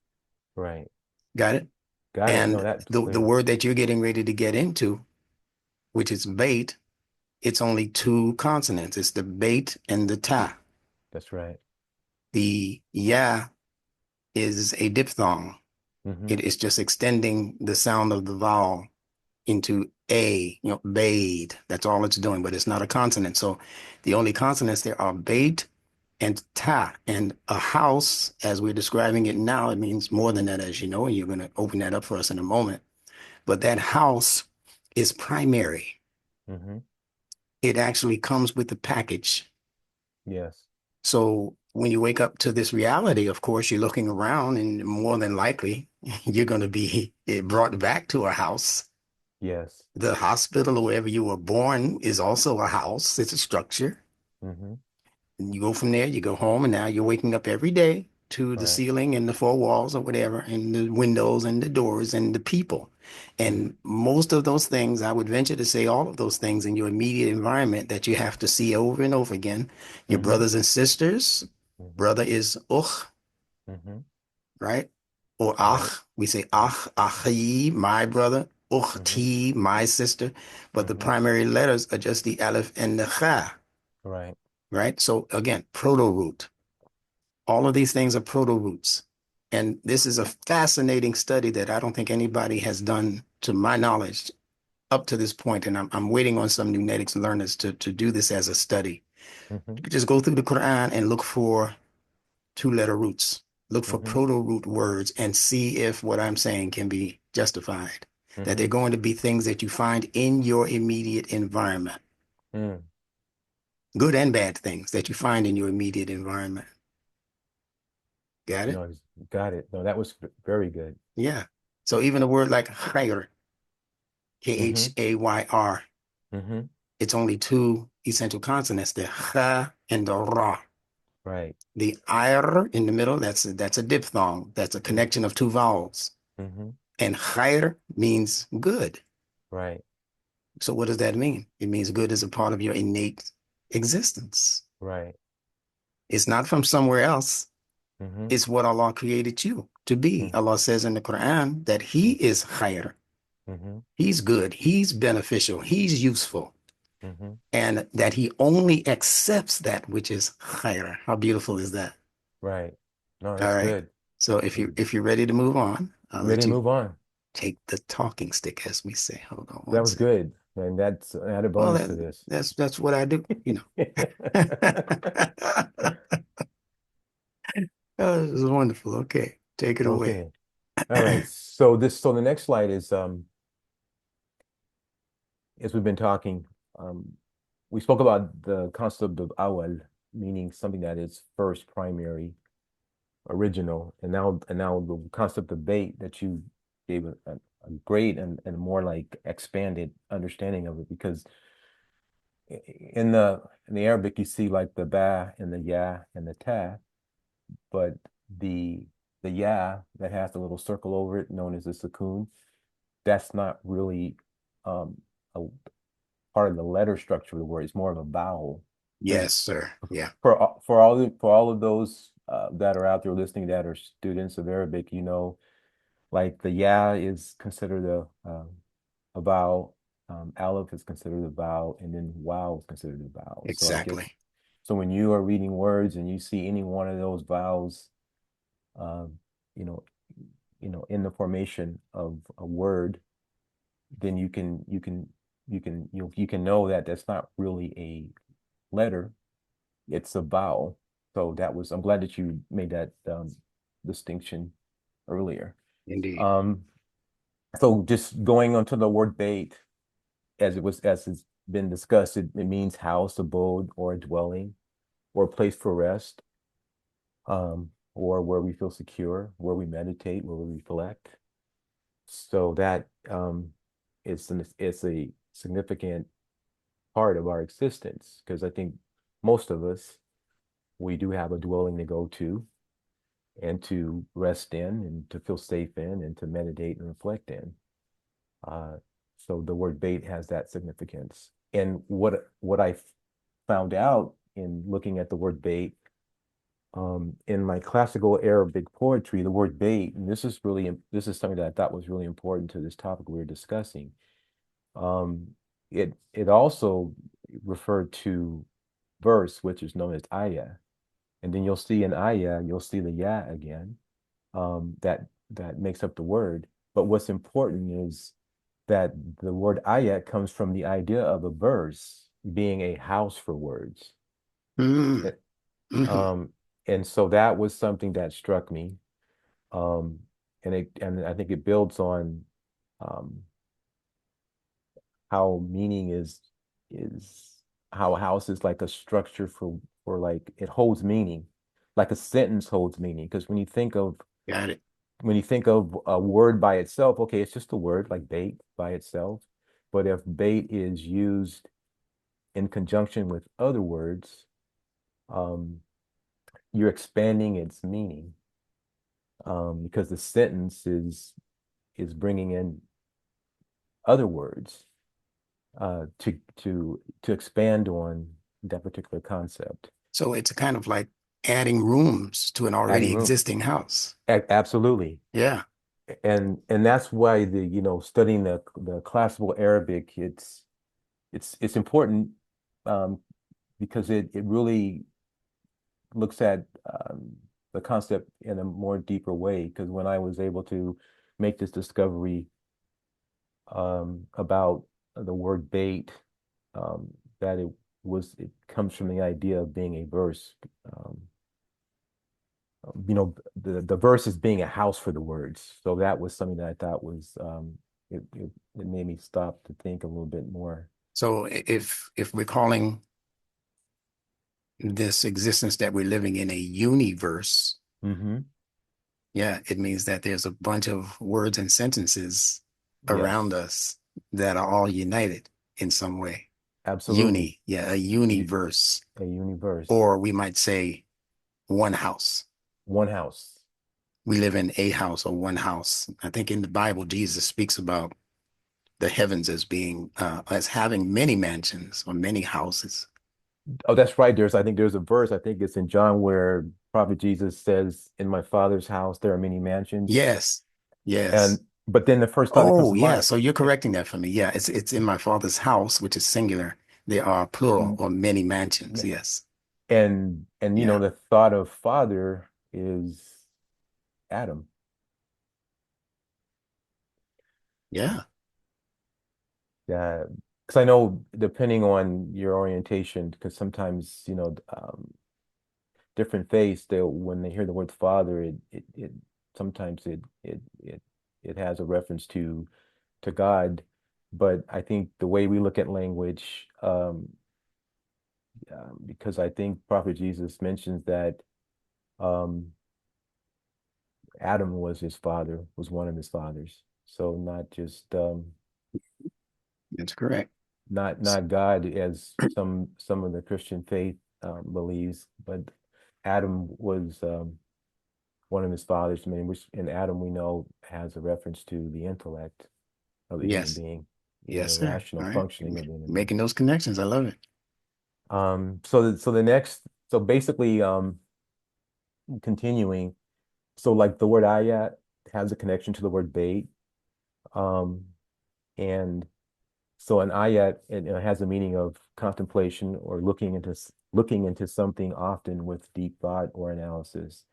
S1: Right.
S2: Got it?
S1: Got it. No,
S2: And
S1: that's
S2: the
S1: clear.
S2: word that you're getting ready to get into, which is bait, it's only two consonants. It's the bait and the ta.
S1: That's right.
S2: The ya is a diphthong.
S1: Hmm.
S2: It is just extending the sound of the vowel into a, bathe. That's all it's doing, but it's not a consonant. So the only consonants there are bait and ta. And a house, as we're describing it now, it means more than that, as you know, and you're going to open that up for us in a moment. But that house is primary.
S1: Hmm.
S2: It actually comes with the package.
S1: Yes.
S2: So when you wake up to this reality, of course, you're looking around and more than likely you're going to be brought back to a house.
S1: Yes.
S2: The hospital or wherever you were born is also a house. It's a structure.
S1: Hmm.
S2: And you go from there, you go home, and now you're waking up every day to the
S1: Right.
S2: ceiling and the four walls or whatever, and the windows and the doors and the people.
S1: Hmm.
S2: And most of those things, I would venture to say all of those things in your immediate environment that you have to see over and over again. Your
S1: Hmm.
S2: brothers and sisters,
S1: Hmm.
S2: brother is ukh,
S1: Hmm.
S2: right? Or
S1: Right.
S2: akh. We say
S1: Right.
S2: akh, akhi, my brother,
S1: Hmm.
S2: ukhti, my sister. But the
S1: Hmm.
S2: primary letters are just the aleph and the kha,
S1: Right.
S2: right? So again, proto-root. All of these things are proto-roots. And this is a fascinating study that I don't think anybody has done, to my knowledge, up to this point. And I'm waiting on some Nunetics learners to do this as a study.
S1: Hmm.
S2: You could just go through the Quran and look for two-letter roots, look for
S1: Hmm.
S2: proto-root words, and see if what I'm saying can be justified. That they're
S1: Hmm.
S2: going to be things that you find in your immediate environment,
S1: Mm.
S2: good and bad things that you find in your immediate environment. Got it?
S1: No, got it. No, that was very good.
S2: Yeah. So even a word like khayr,
S1: Hmm.
S2: Khayr,
S1: Hmm.
S2: it's only two essential consonants, the kha and the ra.
S1: Right.
S2: The ir in the middle, that's a diphthong. That's a connection of two vowels.
S1: Hmm.
S2: And khayr means good.
S1: Right.
S2: So what does that mean? It means good is a part of your innate existence.
S1: Right.
S2: It's not from somewhere else.
S1: Hmm.
S2: It's what Allah created you to be. Allah says in the Quran that He is khayr.
S1: Hmm.
S2: He's good. He's beneficial. He's useful.
S1: Hmm.
S2: And that he only accepts that which is khayr. How beautiful is that?
S1: Right. No,
S2: All
S1: that's
S2: right.
S1: good.
S2: So
S1: Good.
S2: if you're ready to move on, I'll
S1: Ready
S2: let
S1: to
S2: you
S1: move on.
S2: take the talking stick, as we say. Hold on
S1: That
S2: one
S1: was
S2: second.
S1: good. And that's an added
S2: Well,
S1: bonus to this.
S2: that's what I do, you know. Oh, this is wonderful. Okay, take it away.
S1: Okay. All right. So the next slide is as we've been talking, um we spoke about the concept of awal, meaning something that is first, primary, original, and now the concept of bait that you gave a great and more like expanded understanding of it because in the Arabic you see like the ba and the ya and the ta, but the the ya that has a little circle over it known as the sukoon, that's not really a part of the letter structure of the word. It's more of a vowel. Because
S2: Yes, sir. Yeah,
S1: for all of those that are out there listening that are students of Arabic, like the ya is considered a vowel, aleph is considered a vowel, and then wow is considered a vowel. So I guess
S2: exactly.
S1: so when you are reading words and you see any one of those vowels, um, you know, in the formation of a word, then you can know that that's not really a letter, it's a vowel. So I'm glad that you made that distinction earlier.
S2: Indeed.
S1: Um, so just going on to the word bait, as it's been discussed, it means house, abode, or a dwelling, or a place for rest, or where we feel secure, where we meditate, where we reflect. So that it's a significant part of our existence because I think most of us we do have a dwelling to go to and to rest in and to feel safe in and to meditate and reflect in. Uh, so the word bait has that significance. And what I found out in looking at the word bait in my classical Arabic poetry, the word bait, and this is something that I thought was really important to this topic we were discussing. Um, it also referred to verse, which is known as ayah. And then you'll see in ayah, you'll see the ya again, that makes up the word. But what's important is that the word ayat comes from the idea of a verse being a house for words.
S2: Mm,
S1: It-
S2: hmm.
S1: Um, and so that was something that struck me. Um, and I think it builds on um, how meaning is how a house is like a structure for like it holds meaning, like a sentence holds meaning. Because
S2: Got it.
S1: when you think of a word by itself, okay, it's just a word like bait by itself. But if bait is used in conjunction with other words, um, you're expanding its meaning because the sentence is bringing in other words to expand on that particular concept.
S2: So it's kind of like adding rooms to an already
S1: Adding room,
S2: existing house.
S1: absolutely,
S2: Yeah.
S1: and that's why studying the classical Arabic, it's important um, because it really looks at the concept in a more deeper way. Because when I was able to make this discovery about the word bait, um, that it comes from the idea of being a verse. Um, the verse is being a house for the words. So that was something that I thought was it made me stop to think a little bit more.
S2: So if we're calling this existence that we're living in a universe,
S1: Hmm.
S2: yeah, it means that there's a bunch of words and sentences around
S1: Yes,
S2: us that are all united in some way.
S1: absolutely.
S2: Yeah, a
S1: You,
S2: universe.
S1: a universe,
S2: Or we might say one house.
S1: one house.
S2: We live in a house or one house. I think in the Bible, Jesus speaks about the heavens as being as having many mansions or many houses.
S1: Oh, that's right. I think there's a verse, I think it's in John, where Prophet Jesus says, "In my Father's house there are many mansions."
S2: Yes, yes.
S1: And but then the first thought that comes
S2: Oh,
S1: to
S2: yeah.
S1: mind,
S2: So you're correcting that for me. Yeah, it's in my father's house, which is singular. There are plural or many mansions. Yes.
S1: and
S2: Yeah.
S1: the thought of father. is Adam.
S2: Yeah.
S1: Yeah, because I know depending on your orientation, because sometimes, different faiths, they when they hear the word father, it sometimes it has a reference to God. But I think the way we look at language, because I think Prophet Jesus mentions that um, Adam was his father, was one of his fathers. So not just
S2: That's correct.
S1: not God as some of the Christian faith believes, but Adam was one of his fathers. I mean, which in Adam we know has a reference to the intellect of the human
S2: Yes.
S1: being,
S2: Yes,
S1: the
S2: sir.
S1: rational
S2: All right.
S1: functioning of the human being.
S2: Making those connections. I love it.
S1: So the next, so basically, continuing, so like the word ayat has a connection to the word bait, um, and so an ayat it has a meaning of contemplation or looking into something often with deep thought or analysis.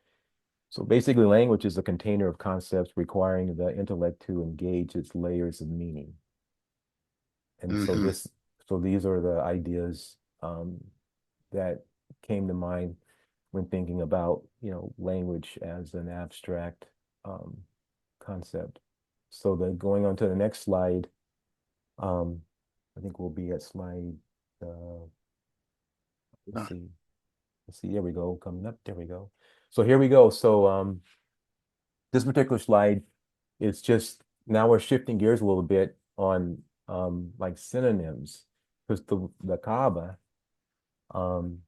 S1: So basically, language is a container of concepts requiring the intellect to engage its layers of meaning. And
S2: Hmm.
S1: so these are the ideas that came to mind when thinking about, language as an abstract um, concept. So going on to the next slide, um, I think we'll be at slide, uh, let's see, there we go, coming up, there we go. So here we go. So this particular slide is just, now we're shifting gears a little bit on like synonyms, because the Kaaba, um,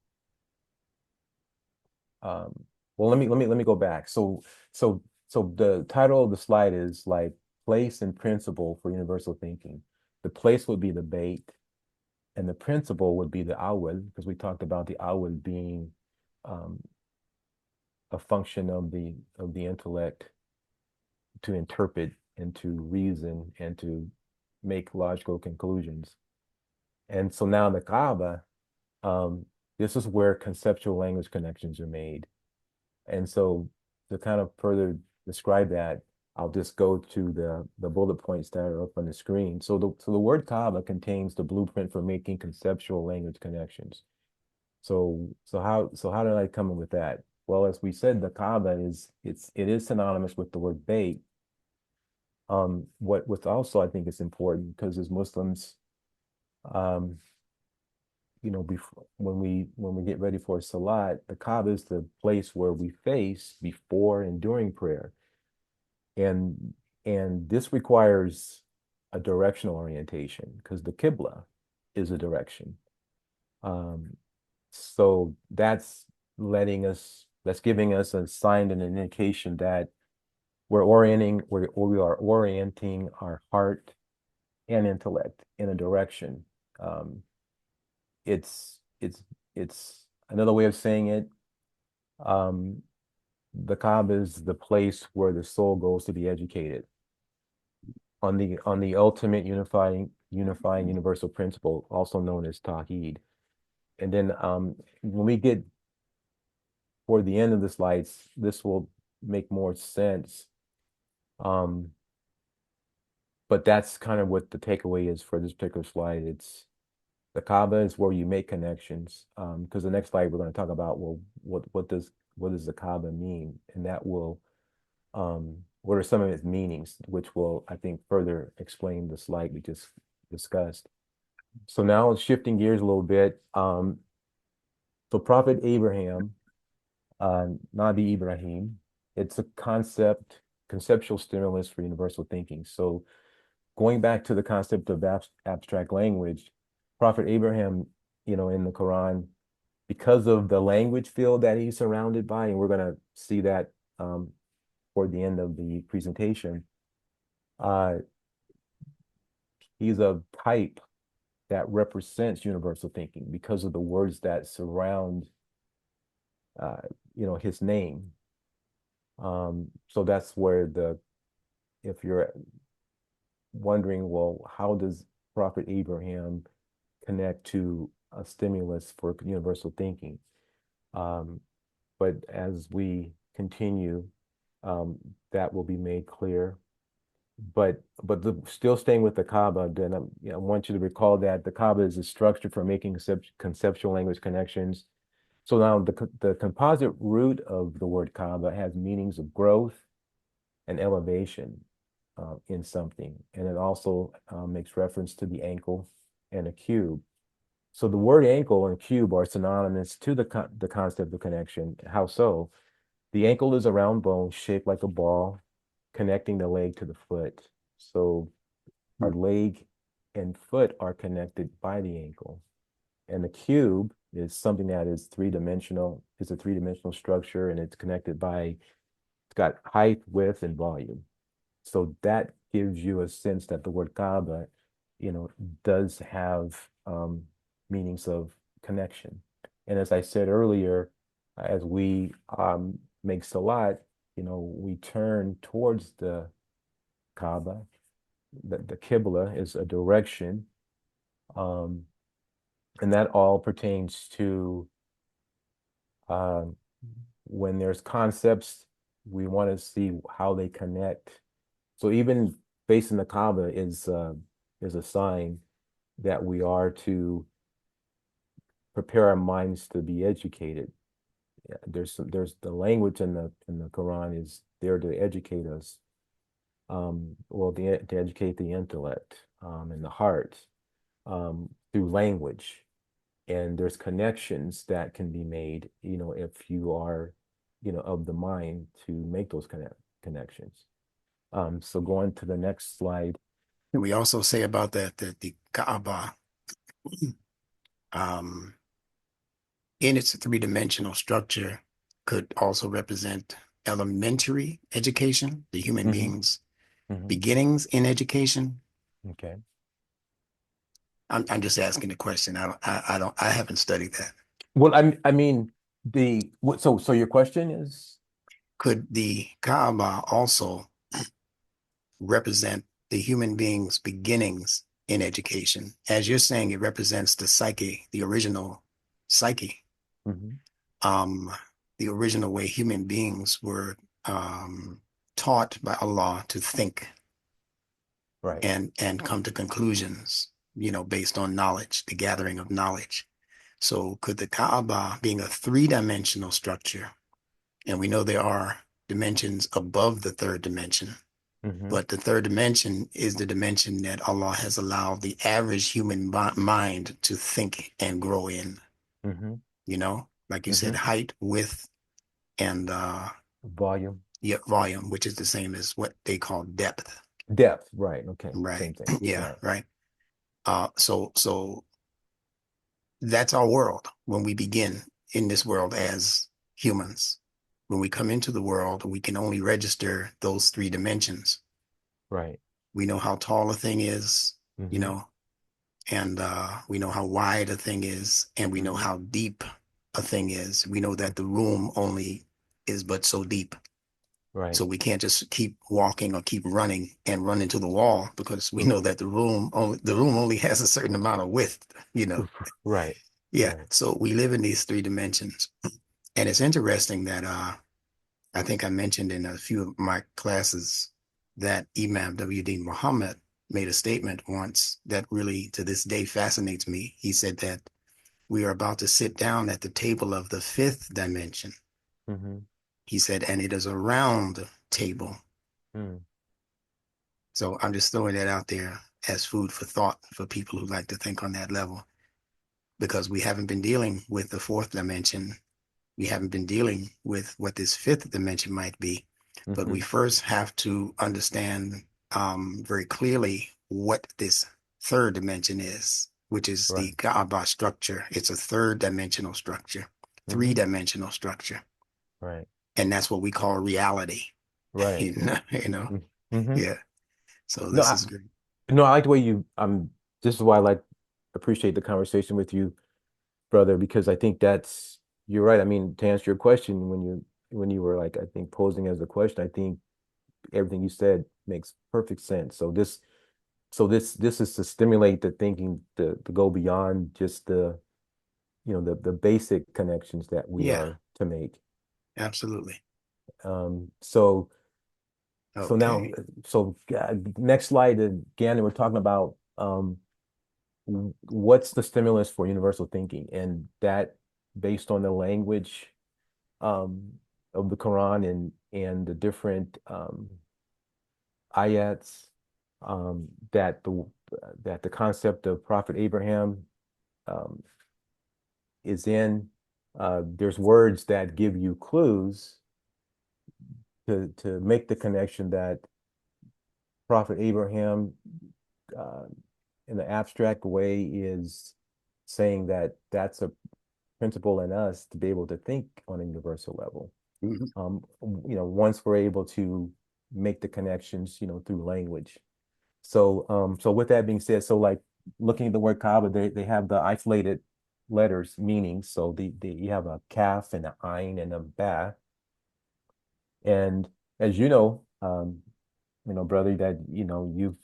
S1: um, well, let me go back. So the title of the slide is like place and principle for universal thinking. The place would be the bait, and the principle would be the awal, because we talked about the awal being um, a function of the intellect to interpret and to reason and to make logical conclusions. And so now the Kaaba, um, this is where conceptual language connections are made. And so to kind of further describe that, I'll just go to the bullet points that are up on the screen. So the word Kaaba contains the blueprint for making conceptual language connections. So how did I come up with that? Well, as we said, the Kaaba it is synonymous with the word bait. What also I think is important, because as Muslims, um, before when we get ready for Salat, the Kaaba is the place where we face before and during prayer, and this requires a directional orientation, because the Qibla is a direction. Um, so that's giving us a sign and an indication that we are orienting our heart and intellect in a direction. Um, it's it's it's another way of saying it. Um, the Kaaba is the place where the soul goes to be educated on the ultimate unifying universal principle, also known as Tawheed. And then when we get toward the end of the slides, this will make more sense. Um, but that's kind of what the takeaway is for this particular slide. It's the Kaaba is where you make connections. Because the next slide we're going to talk about, well, what does the Kaaba mean, and that will what are some of its meanings, which will, I think, further explain the slide we just discussed. So now shifting gears a little bit. So Prophet Abraham, Nabi Ibrahim, it's a conceptual stimulus for universal thinking. So going back to the concept of abstract language, Prophet Abraham, in the Quran, because of the language field that he's surrounded by, and we're going to see that toward the end of the presentation, uh, he's a type that represents universal thinking because of the words that surround, uh, his name. So that's where if you're wondering, well, how does Prophet Abraham connect to a stimulus for universal thinking? But as we continue, that will be made clear. Still staying with the Kaaba, then I want you to recall that the Kaaba is a structure for making conceptual language connections. So now the composite root of the word Kaaba has meanings of growth and elevation in something, and it also makes reference to the ankle and a cube. So the word ankle and cube are synonymous to the concept of connection. How so? The ankle is a round bone shaped like a ball, connecting the leg to the foot. So our leg and foot are connected by the ankle. And the cube is something that is three-dimensional. It's a three-dimensional structure, and it's connected by, it's got height, width, and volume. So that gives you a sense that the word Kaaba, does have meanings of connection. And as I said earlier, as we make salat, we turn towards the Kaaba. The Qibla is a direction, um, and that all pertains to um, when there's concepts, we want to see how they connect. So even facing the Kaaba is a sign that we are to prepare our minds to be educated. Yeah, there's the language in the Quran is there to educate us. Well, to educate the intellect and the heart through language. And there's connections that can be made, if you are, of the mind to make those connections. So going to the next slide.
S2: And we also say about that the Kaaba, um, in its three-dimensional structure, could also represent elementary education, the human
S1: Hmm.
S2: beings'
S1: Hmm.
S2: beginnings in education.
S1: Okay.
S2: I'm just asking the question. I haven't studied that.
S1: Well, I mean, so your question is,
S2: Could the Kaaba also represent the human being's beginnings in education? As you're saying, it represents the psyche, the original psyche,
S1: mhm,
S2: um, the original way human beings were taught by Allah to think
S1: right.
S2: and come to conclusions, based on knowledge, the gathering of knowledge. So could the Kaaba, being a three-dimensional structure, and we know there are dimensions above the third dimension,
S1: Hmm.
S2: but the third dimension is the dimension that Allah has allowed the average human mind to think and grow in,
S1: Hmm.
S2: like you said,
S1: Hmm.
S2: height, width, and
S1: Volume,
S2: yeah, volume, which is the same as what they call depth.
S1: depth, right. Okay.
S2: Right.
S1: Same thing.
S2: Yeah,
S1: Right.
S2: right. So that's our world when we begin in this world as humans. When we come into the world, we can only register those three dimensions.
S1: Right.
S2: We know how tall a thing is, you
S1: Hmm.
S2: know, and we know how wide a thing is, and we know
S1: Hmm.
S2: how deep a thing is. We know that the room only is but so deep.
S1: Right.
S2: So we can't just keep walking or keep running and run into the wall because we know that the room only has a certain amount of width.
S1: Right.
S2: Yeah.
S1: Right.
S2: So we live in these three dimensions. And it's interesting that I think I mentioned in a few of my classes that Imam W.D. Muhammad made a statement once that really to this day fascinates me. He said that we are about to sit down at the table of the fifth dimension.
S1: Hmm.
S2: He said, and it is a round table.
S1: Mm.
S2: So I'm just throwing that out there as food for thought for people who like to think on that level because we haven't been dealing with the fourth dimension. We haven't been dealing with what this fifth dimension might be, but we
S1: Hmm.
S2: first have to understand very clearly what this third dimension is, which is
S1: Right.
S2: the Kaaba structure. It's a third dimensional structure,
S1: Hmm.
S2: three-dimensional structure,
S1: Right.
S2: and that's what we call reality.
S1: Right.
S2: You know,
S1: Hmm.
S2: yeah. So
S1: No,
S2: this is great.
S1: no, I like the way this is why I appreciate the conversation with you, brother, because I think you're right. I mean, to answer your question, when you were like, I think posing as a question, I think everything you said makes perfect sense. So this is to stimulate the thinking to go beyond just the basic connections that we
S2: Yeah,
S1: are to make.
S2: absolutely.
S1: So now,
S2: Okay.
S1: next slide again, we're talking about what's the stimulus for universal thinking, and that based on the language um, of the Quran and the different ayats um, that the that the concept of Prophet Abraham um, is in. There's words that give you clues to make the connection that Prophet Abraham, uh, in the abstract way, is saying that that's a principle in us to be able to think on a universal level.
S2: Mhm.
S1: Once we're able to make the connections, through language. So with that being said, so like looking at the word Kaaba, they have the isolated letters meanings. So you have a kaf and an ayn and a ba. And as brother, that you've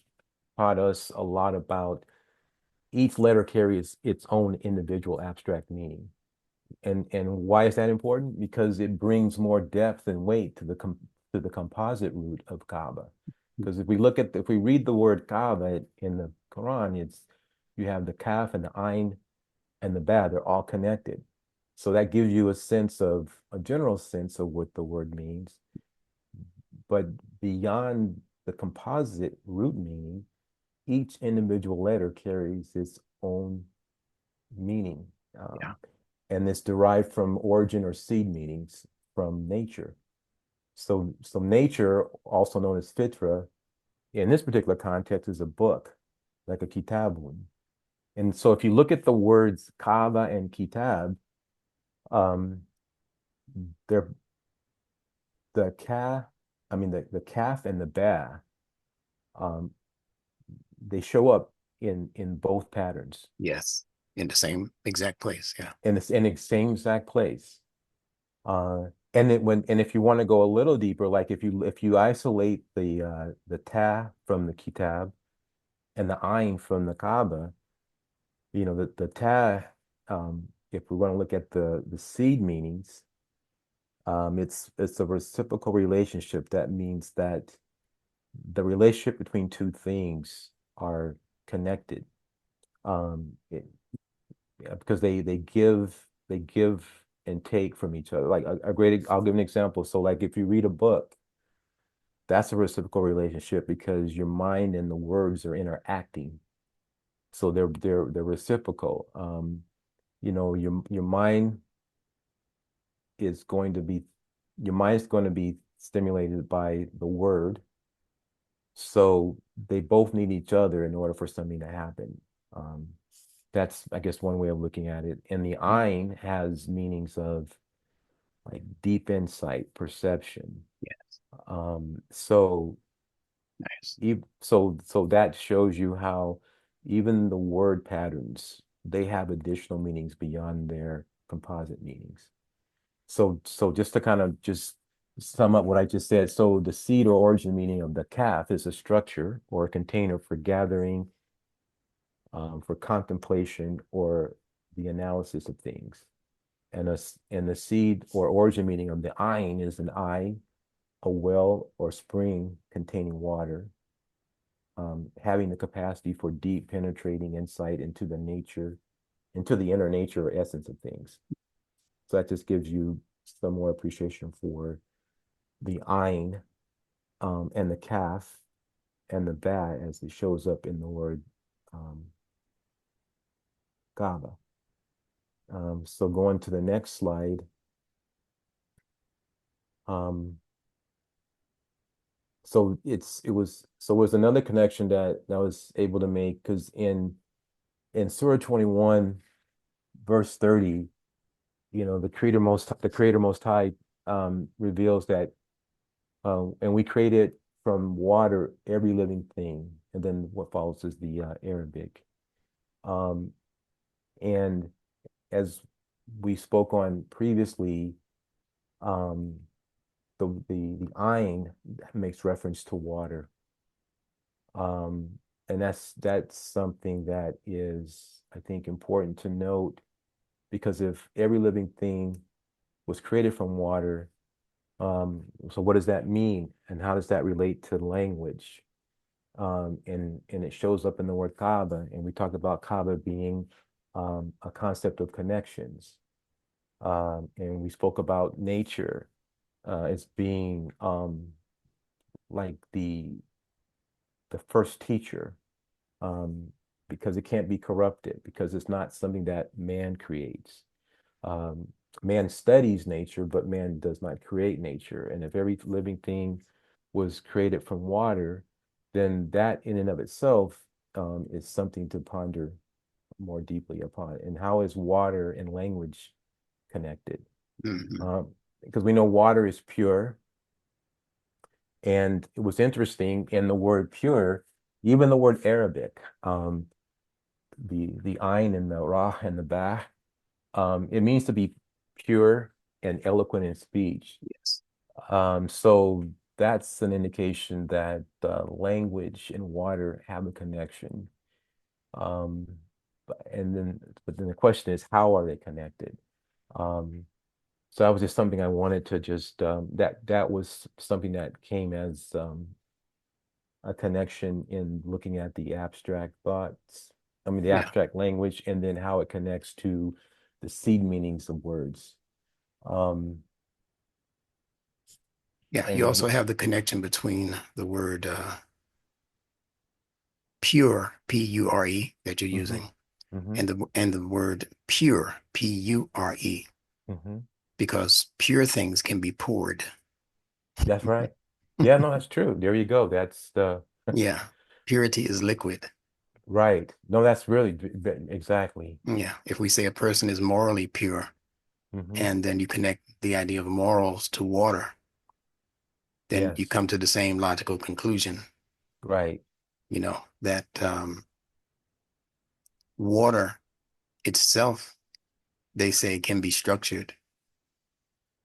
S1: taught us a lot about each letter carries its own individual abstract meaning. And why is that important? Because it brings more depth and weight to the composite root of Kaaba. Because if we read the word Kaaba in the Quran, you have the kaf and the ayn and the ba, they're all connected. So that gives you a general sense of what the word means. But beyond the composite root meaning, each individual letter carries its own meaning.
S2: Yeah.
S1: And it's derived from origin or seed meanings from nature. So nature, also known as fitra, in this particular context, is a book, like a kitabun. And so if you look at the words Kaaba and kitab, um, they're the ka, the kaf and the ba, um, they show up in both patterns
S2: Yes. In the same exact place. Yeah.
S1: in the same exact place. And if you want to go a little deeper, like if you isolate the ta from the kitab and the ayn from the Kaaba, the ta, if we want to look at the seed meanings, it's a reciprocal relationship. That means that the relationship between two things are connected. Because they give and take from each other. Like I'll give an example. So like if you read a book, that's a reciprocal relationship because your mind and the words are interacting. So they're reciprocal. Your mind is going to be your mind's going to be stimulated by the word. So they both need each other in order for something to happen. Um, that's, I guess, one way of looking at it. And the Ain has meanings of like deep insight, perception.
S2: Yeah.
S1: So
S2: Nice.
S1: so that shows you how even the word patterns, they have additional meanings beyond their composite meanings. So just to kind of just sum up what I just said, so the seed or origin meaning of the calf is a structure or a container for gathering, for contemplation, or the analysis of things. And the seed or origin meaning of the ayn is an eye, a well or spring containing water, having the capacity for deep penetrating insight into the inner nature or essence of things. So that just gives you some more appreciation for the ayn, and the kaf and the ba as it shows up in the word um, Kaaba. So going to the next slide. Um, so it was another connection that I was able to make because in Surah 21, verse 30, the Creator Most High reveals that and we created from water every living thing, and then what follows is the Arabic. Um, and as we spoke on previously, um, the ayn makes reference to water. And that's something that is, I think, important to note because if every living thing was created from water, So what does that mean? And how does that relate to language? And it shows up in the word Kaaba. And we talked about Kaaba being a concept of connections. And we spoke about nature as being like the first teacher, um, because it can't be corrupted, because it's not something that man creates. Um, Man studies nature, but man does not create nature. And if every living thing was created from water, then that in and of itself is something to ponder more deeply upon. And how is water and language connected?
S2: Hmm.
S1: Because we know water is pure. And it was interesting in the word pure, even the word Arabic, the ayn and the ra and the ba, it means to be pure and eloquent in speech.
S2: Yes.
S1: So that's an indication that language and water have a connection. Um, but then the question is, how are they connected? Um, so that was just something I wanted to just that was something that came as a connection in looking at the abstract thoughts, I mean, the
S2: Yeah.
S1: abstract language, and then how it connects to the seed meanings of words. Um,
S2: Yeah. You
S1: and
S2: also have the connection between the word pure, P-U-R-E, that you're
S1: hmm
S2: using,
S1: hmm
S2: and the word pure, P-U-R-E,
S1: hmm
S2: because pure things can be poured.
S1: That's right. Yeah, no, that's true. There you go. That's the
S2: Yeah. Purity is liquid.
S1: right. No, that's really exactly.
S2: Yeah. If we say a person is morally pure,
S1: Hmm
S2: and then you connect the idea of morals to water, then you
S1: Yes,
S2: come to the same logical conclusion,
S1: right.
S2: that water itself, they say, can be structured.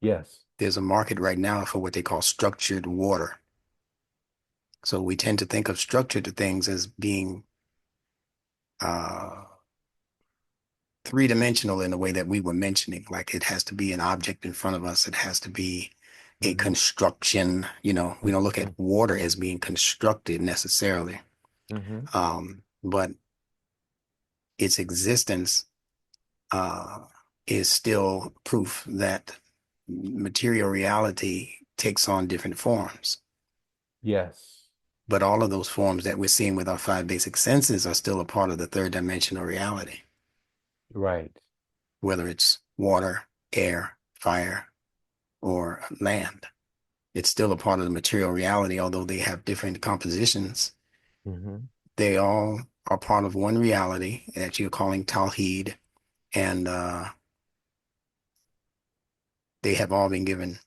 S1: Yes.
S2: There's a market right now for what they call structured water. So we tend to think of structured things as being uh, three-dimensional in the way that we were mentioning. Like it has to be an object in front of us. It has to be a
S1: hmm
S2: construction. We don't look at water as being constructed necessarily.
S1: hmm
S2: But its existence uh, is still proof that material reality takes on different forms.
S1: Yes.
S2: But all of those forms that we're seeing with our five basic senses are still a part of the third dimensional reality,
S1: Right.
S2: whether it's water, air, fire, or land. It's still a part of the material reality, although they have different compositions.
S1: hmm
S2: They all are part of one reality that you're calling Tawheed, and they have all been given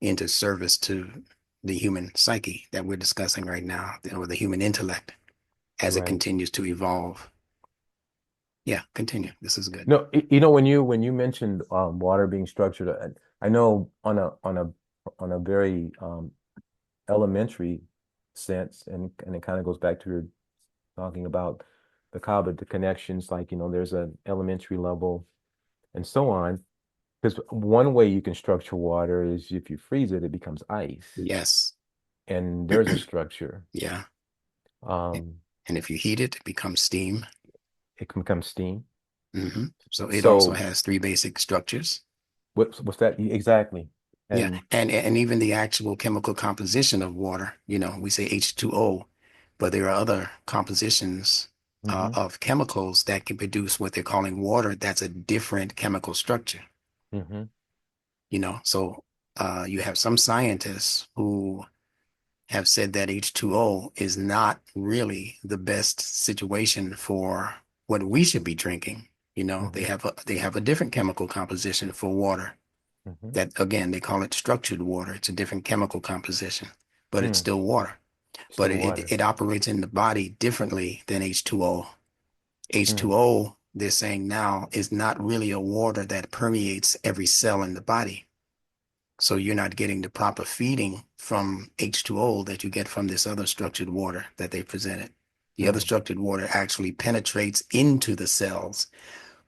S2: into service to the human psyche that we're discussing right now, or the human intellect as it
S1: Right.
S2: continues to evolve. Yeah, continue. This is good.
S1: No, when you mentioned water being structured, I know on a very elementary sense, and it kind of goes back to your talking about the Kaaba, the connections, like there's an elementary level and so on. Because one way you can structure water is if you freeze it, it becomes ice,
S2: Yes.
S1: and there's a structure.
S2: Yeah.
S1: Um,
S2: And if you heat it, it becomes steam.
S1: it can become steam.
S2: Hmm. So it also
S1: So
S2: has three basic structures.
S1: what's that exactly?
S2: Yeah.
S1: And
S2: And even the actual chemical composition of water, we say H2O, but there are other compositions
S1: hmm
S2: of chemicals that can produce what they're calling water. That's a different chemical structure,
S1: hmm
S2: So you have some scientists who have said that H2O is not really the best situation for what we should be drinking. They
S1: hmm
S2: have a different chemical composition for water.
S1: hmm
S2: That again, they call it structured water. It's a different chemical composition, but it's
S1: Mm,
S2: still water. But
S1: still
S2: it, it,
S1: water.
S2: it operates in the body differently than H2O.
S1: Mm,
S2: H2O, they're saying now, is not really a water that permeates every cell in the body. So you're not getting the proper feeding from H2O that you get from this other structured water that they presented. The other
S1: mm,
S2: structured water actually penetrates into the cells,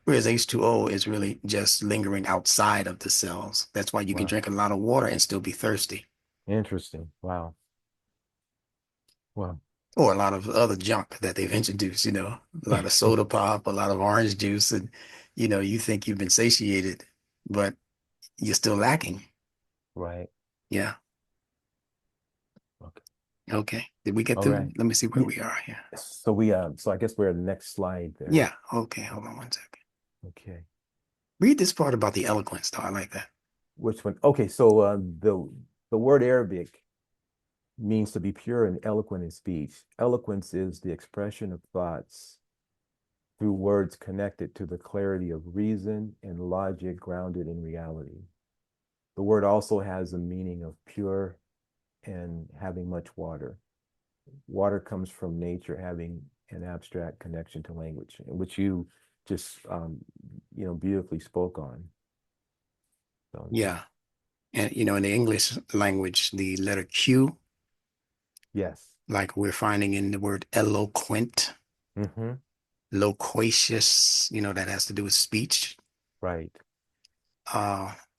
S2: Whereas H2O is really just lingering outside of the cells. That's why you can
S1: Wow.
S2: drink a lot of water and still be thirsty,
S1: Interesting. Wow. Wow.
S2: or a lot of other junk that they've introduced, a lot of soda pop, a lot of orange juice, and you think you've been satiated, but you're still lacking.
S1: Right.
S2: Yeah.
S1: Okay.
S2: Okay. Did we get
S1: All
S2: through?
S1: right.
S2: Let me see where
S1: Yeah.
S2: we are here.
S1: So I guess we're at the next slide there.
S2: Yeah. Okay. Hold on one second.
S1: Okay.
S2: Read this part about the eloquence, though. I like that.
S1: Which one? Okay, so the word Arabic means to be pure and eloquent in speech. Eloquence is the expression of thoughts through words connected to the clarity of reason and logic grounded in reality. The word also has a meaning of pure and having much water. Water comes from nature having an abstract connection to language, which you just beautifully spoke on. So
S2: Yeah. And, in the English language, the letter Q,
S1: yes.
S2: like we're finding in the word eloquent,
S1: Mm-hmm.
S2: loquacious, that has to do with speech.
S1: Right.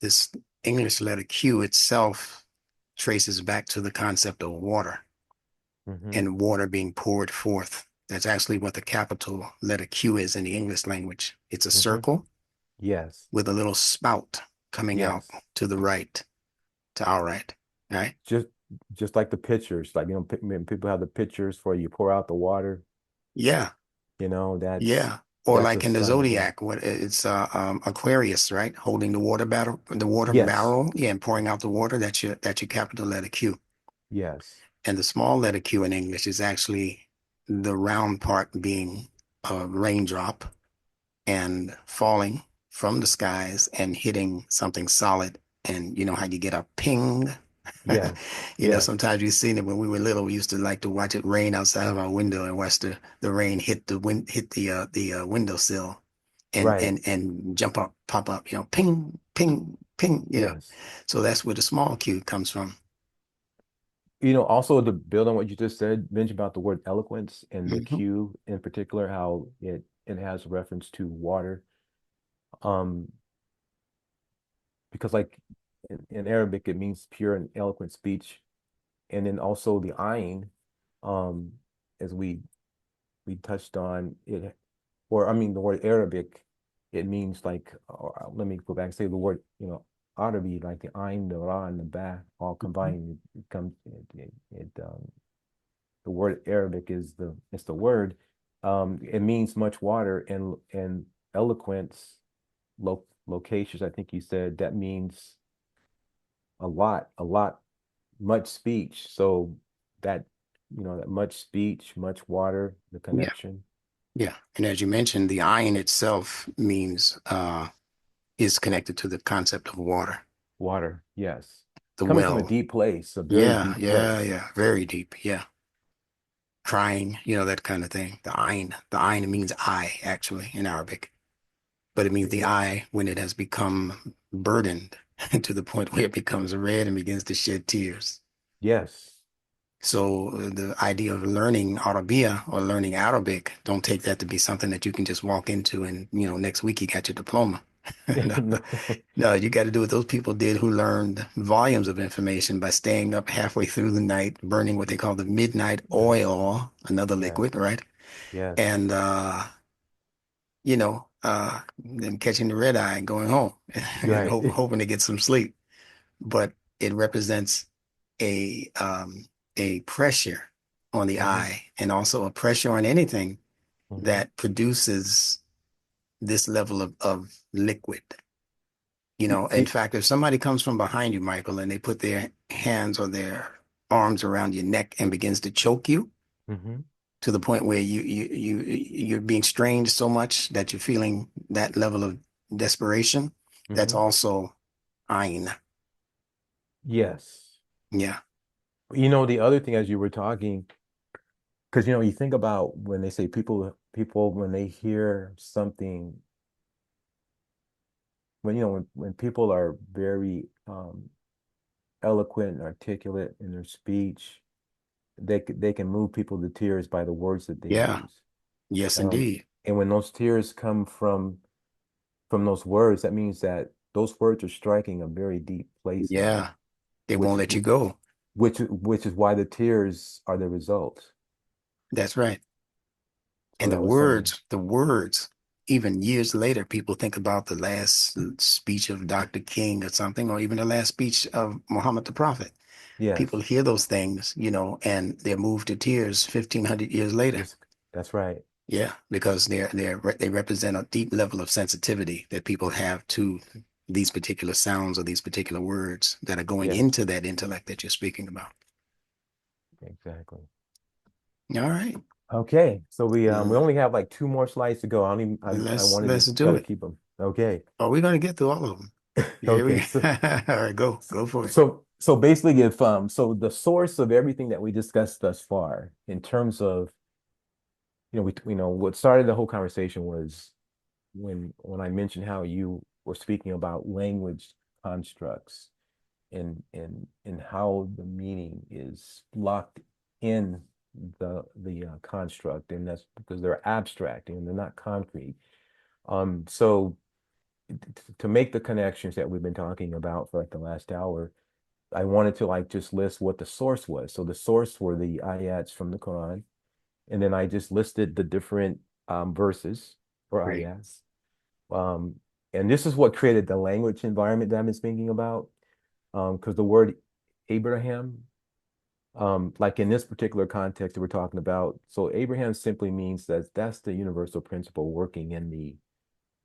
S2: This English letter Q itself traces back to the concept of water
S1: Mm-hmm.
S2: and water being poured forth. That's actually what the capital letter Q is in the English language. It's a
S1: Mm-hmm.
S2: circle
S1: Yes.
S2: with a little spout coming out
S1: Yes.
S2: to the right, to our right. All right.
S1: Just just like the pitchers, like when people have the pitchers for you pour out the water,
S2: Yeah.
S1: that's
S2: Yeah. Or
S1: that's a
S2: like in the
S1: sign of water.
S2: Zodiac, what it's Aquarius, right? Holding the water
S1: Yes.
S2: barrel, yeah, and pouring out the water. That's your capital letter Q.
S1: Yes.
S2: And the small letter Q in English is actually the round part being a raindrop and falling from the skies and hitting something solid. And you know how you get a ping?
S1: Yes. Yes.
S2: Sometimes you've seen it when we were little. We used to like to watch it rain outside of our window and watch the rain hit the windowsill and
S1: Right.
S2: and and jump up, pop up, ping, ping, ping.
S1: Yes.
S2: So that's where the small Q comes from.
S1: Also to build on what you just said, mention about the word eloquence and the
S2: Hmm.
S1: Q in particular, how it has reference to water. Um, because like in Arabic it means pure and eloquent speech. And then also the ayn, um, as we touched on it, or I mean the word Arabic, it means like, let me go back and say the word, Arabi, like the ayn, the ra, and the ba, all combined, it comes, the word Arabic it's the word. It means much water and eloquence, loquacious, I think you said that means a lot, much speech. So that, that much speech, much water, the
S2: Yeah,
S1: connection,
S2: yeah. And as you mentioned, the iron itself means is connected to the concept of water,
S1: water, yes.
S2: the
S1: Coming from a
S2: well.
S1: deep place, a very
S2: Yeah,
S1: deep
S2: yeah,
S1: place.
S2: yeah. Very deep. Yeah. Crying, that kind of thing. The ayn means eye, actually, in Arabic. But it means the
S1: It-
S2: eye when it has become burdened to the point where it becomes red and begins to shed tears.
S1: yes.
S2: So the idea of learning Arabia or learning Arabic, don't take that to be something that you can just walk into and, next week you got your diploma. No,
S1: No.
S2: no, you got to do what those people did who learned volumes of information by staying up halfway through the night, burning what they call the midnight
S1: Yes.
S2: oil, another
S1: Yes.
S2: liquid, right?
S1: Yes.
S2: And then catching the red eye and going home and
S1: Right.
S2: hoping to get some sleep. But it represents a pressure on the
S1: Hmm.
S2: eye and also a pressure on anything
S1: Hmm.
S2: that produces this level of liquid. In
S1: It,
S2: fact, if somebody comes from behind you, Michael, and they put their hands or their arms around your neck and begins to choke you
S1: mhm.
S2: to the point where you're being strained so much that you're feeling that level of desperation, that's
S1: Hmm.
S2: also Ain.
S1: Yes.
S2: Yeah.
S1: The other thing as you were talking, because you think about when they say people when they hear something, when people are very eloquent and articulate in their speech, they can move people to tears by the words that they
S2: Yeah.
S1: use.
S2: Yes,
S1: Um,
S2: indeed.
S1: and when those tears come from from those words, that means that those words are striking a very deep place in you,
S2: Yeah, they
S1: which
S2: won't let you go.
S1: which is why the tears are the result.
S2: That's right.
S1: So
S2: And
S1: that was something.
S2: the words, even years later, people think about the last speech of Dr. King or something, or even the last speech of Muhammad the Prophet. People
S1: Yes.
S2: hear those things, and they're moved to tears 1,500 years later.
S1: Yes, that's right.
S2: Yeah, because they represent a deep level of sensitivity that people have to these particular sounds or these particular words that are going
S1: Yes,
S2: into that intellect that you're speaking about.
S1: exactly.
S2: All right,
S1: Okay, so we
S2: well,
S1: only have like two more slides to go. I don't even I wanted to
S2: let's
S1: try
S2: do
S1: to
S2: it.
S1: keep them. Okay.
S2: Oh, we're gonna get through all of them. Yeah,
S1: Okay,
S2: we.
S1: so
S2: All right, go for it.
S1: so basically if so the source of everything that we discussed thus far in terms of we know what started the whole conversation was when I mentioned how you were speaking about language constructs and how the meaning is locked in the construct, and that's because they're abstract and they're not concrete. So to make the connections that we've been talking about for like the last hour, I wanted to like just list what the source was. So the source were the ayats from the Quran, and then I just listed the different verses or
S2: Great.
S1: ayats. Um, and this is what created the language environment that I've been speaking about. Because the word Abraham, like in this particular context that we're talking about, so Abraham simply means that that's the universal principle working in the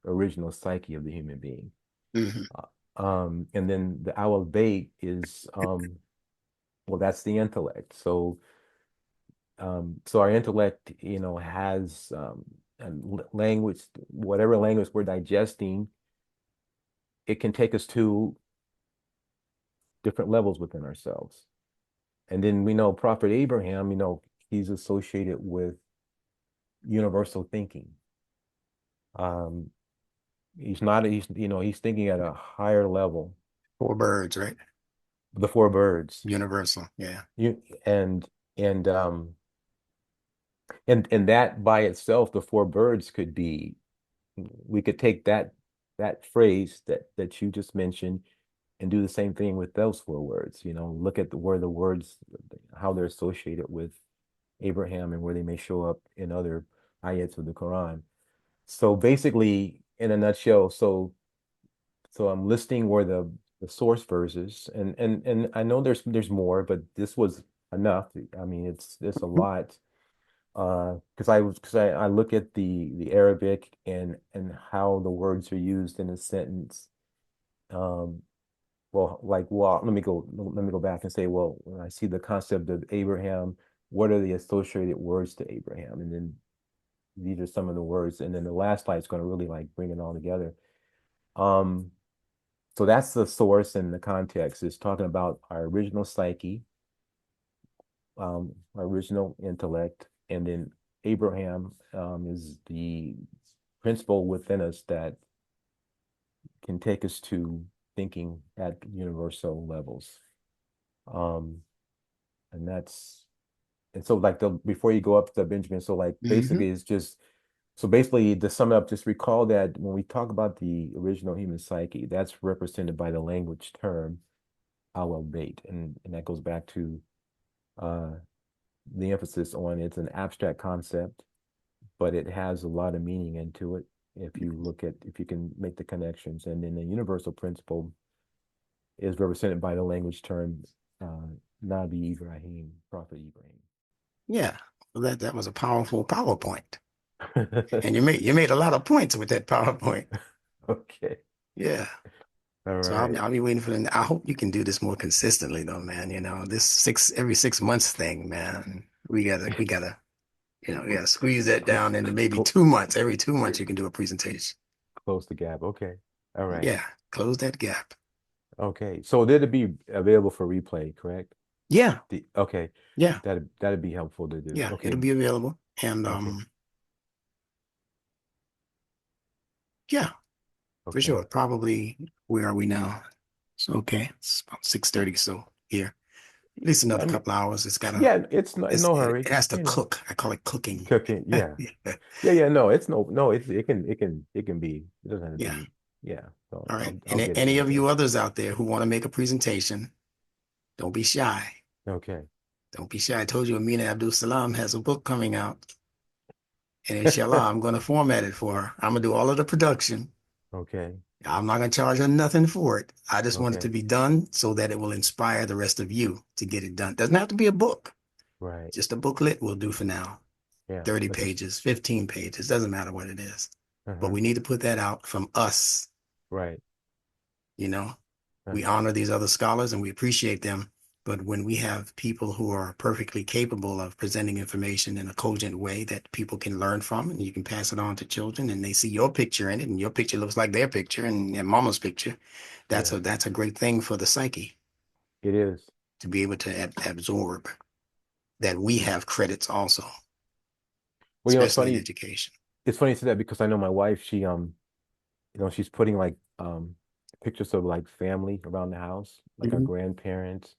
S1: original psyche of the human being.
S2: Hmm.
S1: And then the owl bait is well, that's the intellect. So our intellect, has language, whatever language we're digesting, it can take us to different levels within ourselves. And then we know Prophet Abraham, he's associated with universal thinking. Um, he's not, he's thinking at a higher level.
S2: Four birds, right?
S1: The four birds.
S2: Universal. Yeah.
S1: You and and that by itself, the four birds could be, we could take that phrase that you just mentioned and do the same thing with those four words. Look at where the words, how they're associated with Abraham and where they may show up in other ayats of the Quran. So basically, in a nutshell, so I'm listing where the source verses, and I know there's more, but this was enough. I mean, it's a lot. Because I look at the Arabic and how the words are used in a sentence. Um, let me go back and say, well, when I see the concept of Abraham, what are the associated words to Abraham? And then these are some of the words, and then the last slide is going to really like bring it all together. Um, so that's the source and the context. It's talking about our original psyche, our original intellect, and then Abraham is the principle within us that can take us to thinking at universal levels. Um, and that's and so like the before you go up to Benjamin, so like
S2: Hmm.
S1: basically it's just so basically to sum it up, just recall that when we talk about the original human psyche, that's represented by the language term awal bait, and that goes back to uh the emphasis on it's an abstract concept, but it has a lot of meaning into it if you can make the connections. And then the universal principle is represented by the language term uh, Nabi Ibrahim, Prophet
S2: Yeah. Well, that was a powerful PowerPoint.
S1: Ibrahim.
S2: And you made a lot of points with that PowerPoint.
S1: Okay.
S2: Yeah.
S1: All
S2: So I'll
S1: right.
S2: I'll be waiting for the. I hope you can do this more consistently, though, man. This every 6 months thing, man. We gotta squeeze that
S1: Cl
S2: down into maybe
S1: cl
S2: 2 months. Every 2 months, you can do a presentation.
S1: Close the gap. Okay. All right.
S2: Yeah, close that gap.
S1: Okay. So did it be available for replay, correct?
S2: Yeah,
S1: Okay.
S2: yeah,
S1: That'd be helpful to do.
S2: yeah.
S1: Okay.
S2: It'll be available, and
S1: Okay.
S2: yeah, for
S1: Okay.
S2: sure. Probably. Where are we now? So okay, it's about 6:30. So here, at least
S1: Yeah, I
S2: another
S1: mean,
S2: couple hours. It's gotta.
S1: yeah, it's no
S2: It
S1: hurry,
S2: has to cook. I call it cooking.
S1: cooking. Yeah.
S2: Yeah,
S1: Yeah, yeah, no, it's no, it can be. It doesn't have to
S2: yeah.
S1: be. Yeah. So
S2: All right.
S1: I'll
S2: And
S1: get it
S2: any
S1: one
S2: of you
S1: day.
S2: others out there who want to make a presentation, don't be shy.
S1: Okay.
S2: Don't be shy. I told you Amina Abdul Salam has a book coming out. And inshallah, I'm going to format it for her. I'm going to do all of the production.
S1: Okay.
S2: I'm not going to charge her nothing for it. I just want it to
S1: Okay.
S2: be done so that it will inspire the rest of you to get it done. Doesn't have to be a book.
S1: Right.
S2: Just a booklet will do for now.
S1: Yeah.
S2: 30
S1: That's just
S2: pages, 15 pages, doesn't matter what it is. But
S1: uh-huh.
S2: we need to put that out from us,
S1: Right.
S2: you know. We
S1: Uh-huh.
S2: honor these other scholars and we appreciate them. But when we have people who are perfectly capable of presenting information in a cogent way that people can learn from, and you can pass it on to children, and they see your picture in it, and your picture looks like their picture and mama's picture,
S1: Yeah.
S2: that's a great thing for the psyche
S1: It is.
S2: to be able to absorb that we have credits also,
S1: Well, it's
S2: especially in
S1: funny.
S2: education.
S1: It's funny to say that because I know my wife, she's putting like pictures of like family around the house, like our
S2: Mhm.
S1: grandparents.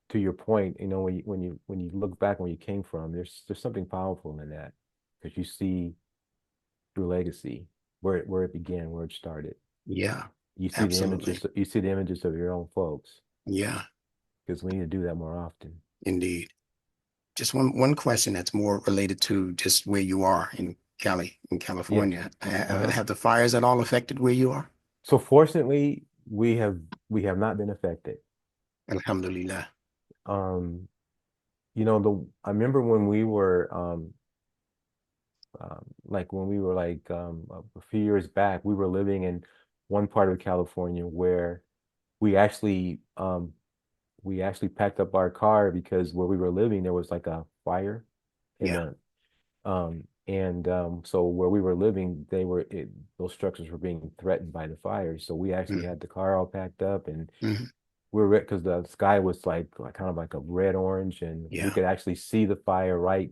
S1: To your point, when you look back where you came from, there's something powerful in that because you see your legacy, where it began, where it started.
S2: Yeah,
S1: You see the
S2: absolutely.
S1: images, you see the images of your own folks,
S2: Yeah,
S1: because we need to do that more often.
S2: indeed. Just one question that's more related to just where you are in
S1: Yeah.
S2: California.
S1: Uh-huh.
S2: Have the fires at all affected where you are?
S1: So fortunately, we have not been affected.
S2: Alhamdulillah.
S1: Um, I remember when we were like when we were like a few years back, we were living in one part of California where we actually we actually packed up our car because where we were living there was like a fire in
S2: Yeah.
S1: the so where we were living those structures were being threatened by the fire, so we actually
S2: Mm,
S1: had the car all packed up, and
S2: mhm.
S1: we were because the sky was like kind of like a red orange, and we
S2: Yeah.
S1: could actually see the fire right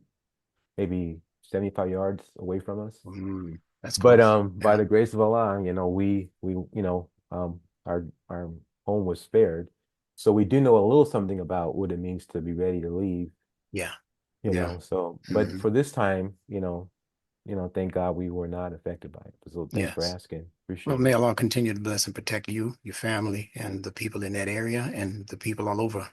S1: maybe 75 yards away from us.
S2: That's
S1: But
S2: close.
S1: by
S2: Yeah.
S1: the grace of Allah, we our home was spared. So we do know a little something about what it means to be ready to leave,
S2: Yeah. Yeah.
S1: so but
S2: Hmm.
S1: for this time, thank God we were not affected by it. So thanks for
S2: Yes.
S1: asking.
S2: Well,
S1: Appreciate
S2: may
S1: it.
S2: Allah continue to bless and protect you, your family, and the people in that area and the people all over,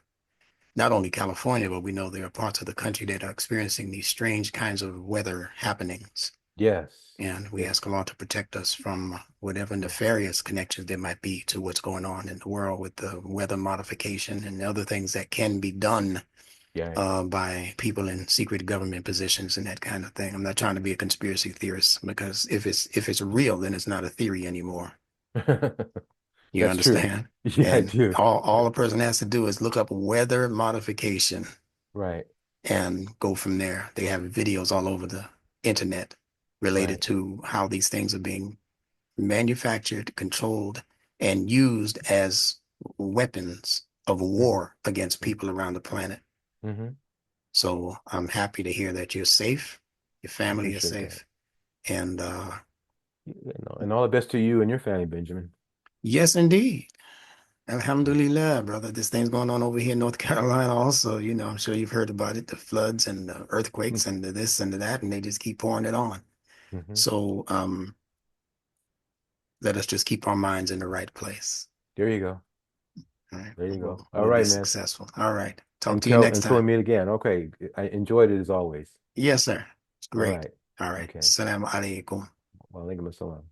S2: not only California, but we know there are parts of the country that are experiencing these strange kinds of weather happenings.
S1: Yes.
S2: And we
S1: Yes.
S2: ask Allah to protect us from whatever
S1: Yeah.
S2: nefarious connections there might be to what's going on in the world with the weather modification and other things that can be done
S1: Yeah.
S2: by people in secret government positions and that kind of thing. I'm not trying to be a conspiracy theorist because if it's real, then it's not a theory anymore. You
S1: That's true.
S2: understand?
S1: Yeah, I
S2: And
S1: do.
S2: all a person has to do is look up weather modification
S1: Right.
S2: and go from there. They have videos all over the internet related
S1: Right.
S2: to how these things are being manufactured, controlled, and used as weapons of
S1: Hmm.
S2: war against people around the planet.
S1: Hmm.
S2: So I'm happy to hear that you're safe, your
S1: I
S2: family is
S1: appreciate that.
S2: safe. And
S1: And all the best to you and your family, Benjamin.
S2: yes, indeed. Alhamdulillah, brother. This thing's going on over here in North Carolina also. I'm sure you've heard about it, the floods and the earthquakes and the this and the that, and they just keep pouring it on.
S1: Hmm.
S2: So let us just keep our minds in the right place.
S1: There you go.
S2: All right.
S1: There you
S2: We'll,
S1: go. All
S2: we'll be
S1: right, man.
S2: successful. All right. Talk to you
S1: Until
S2: next
S1: until we
S2: time.
S1: meet again. Okay. I enjoyed it as always.
S2: Yes, sir. It's
S1: All
S2: great.
S1: right.
S2: All right.
S1: Okay.
S2: Salaam Alaikum.
S1: Wa alaikum assalam.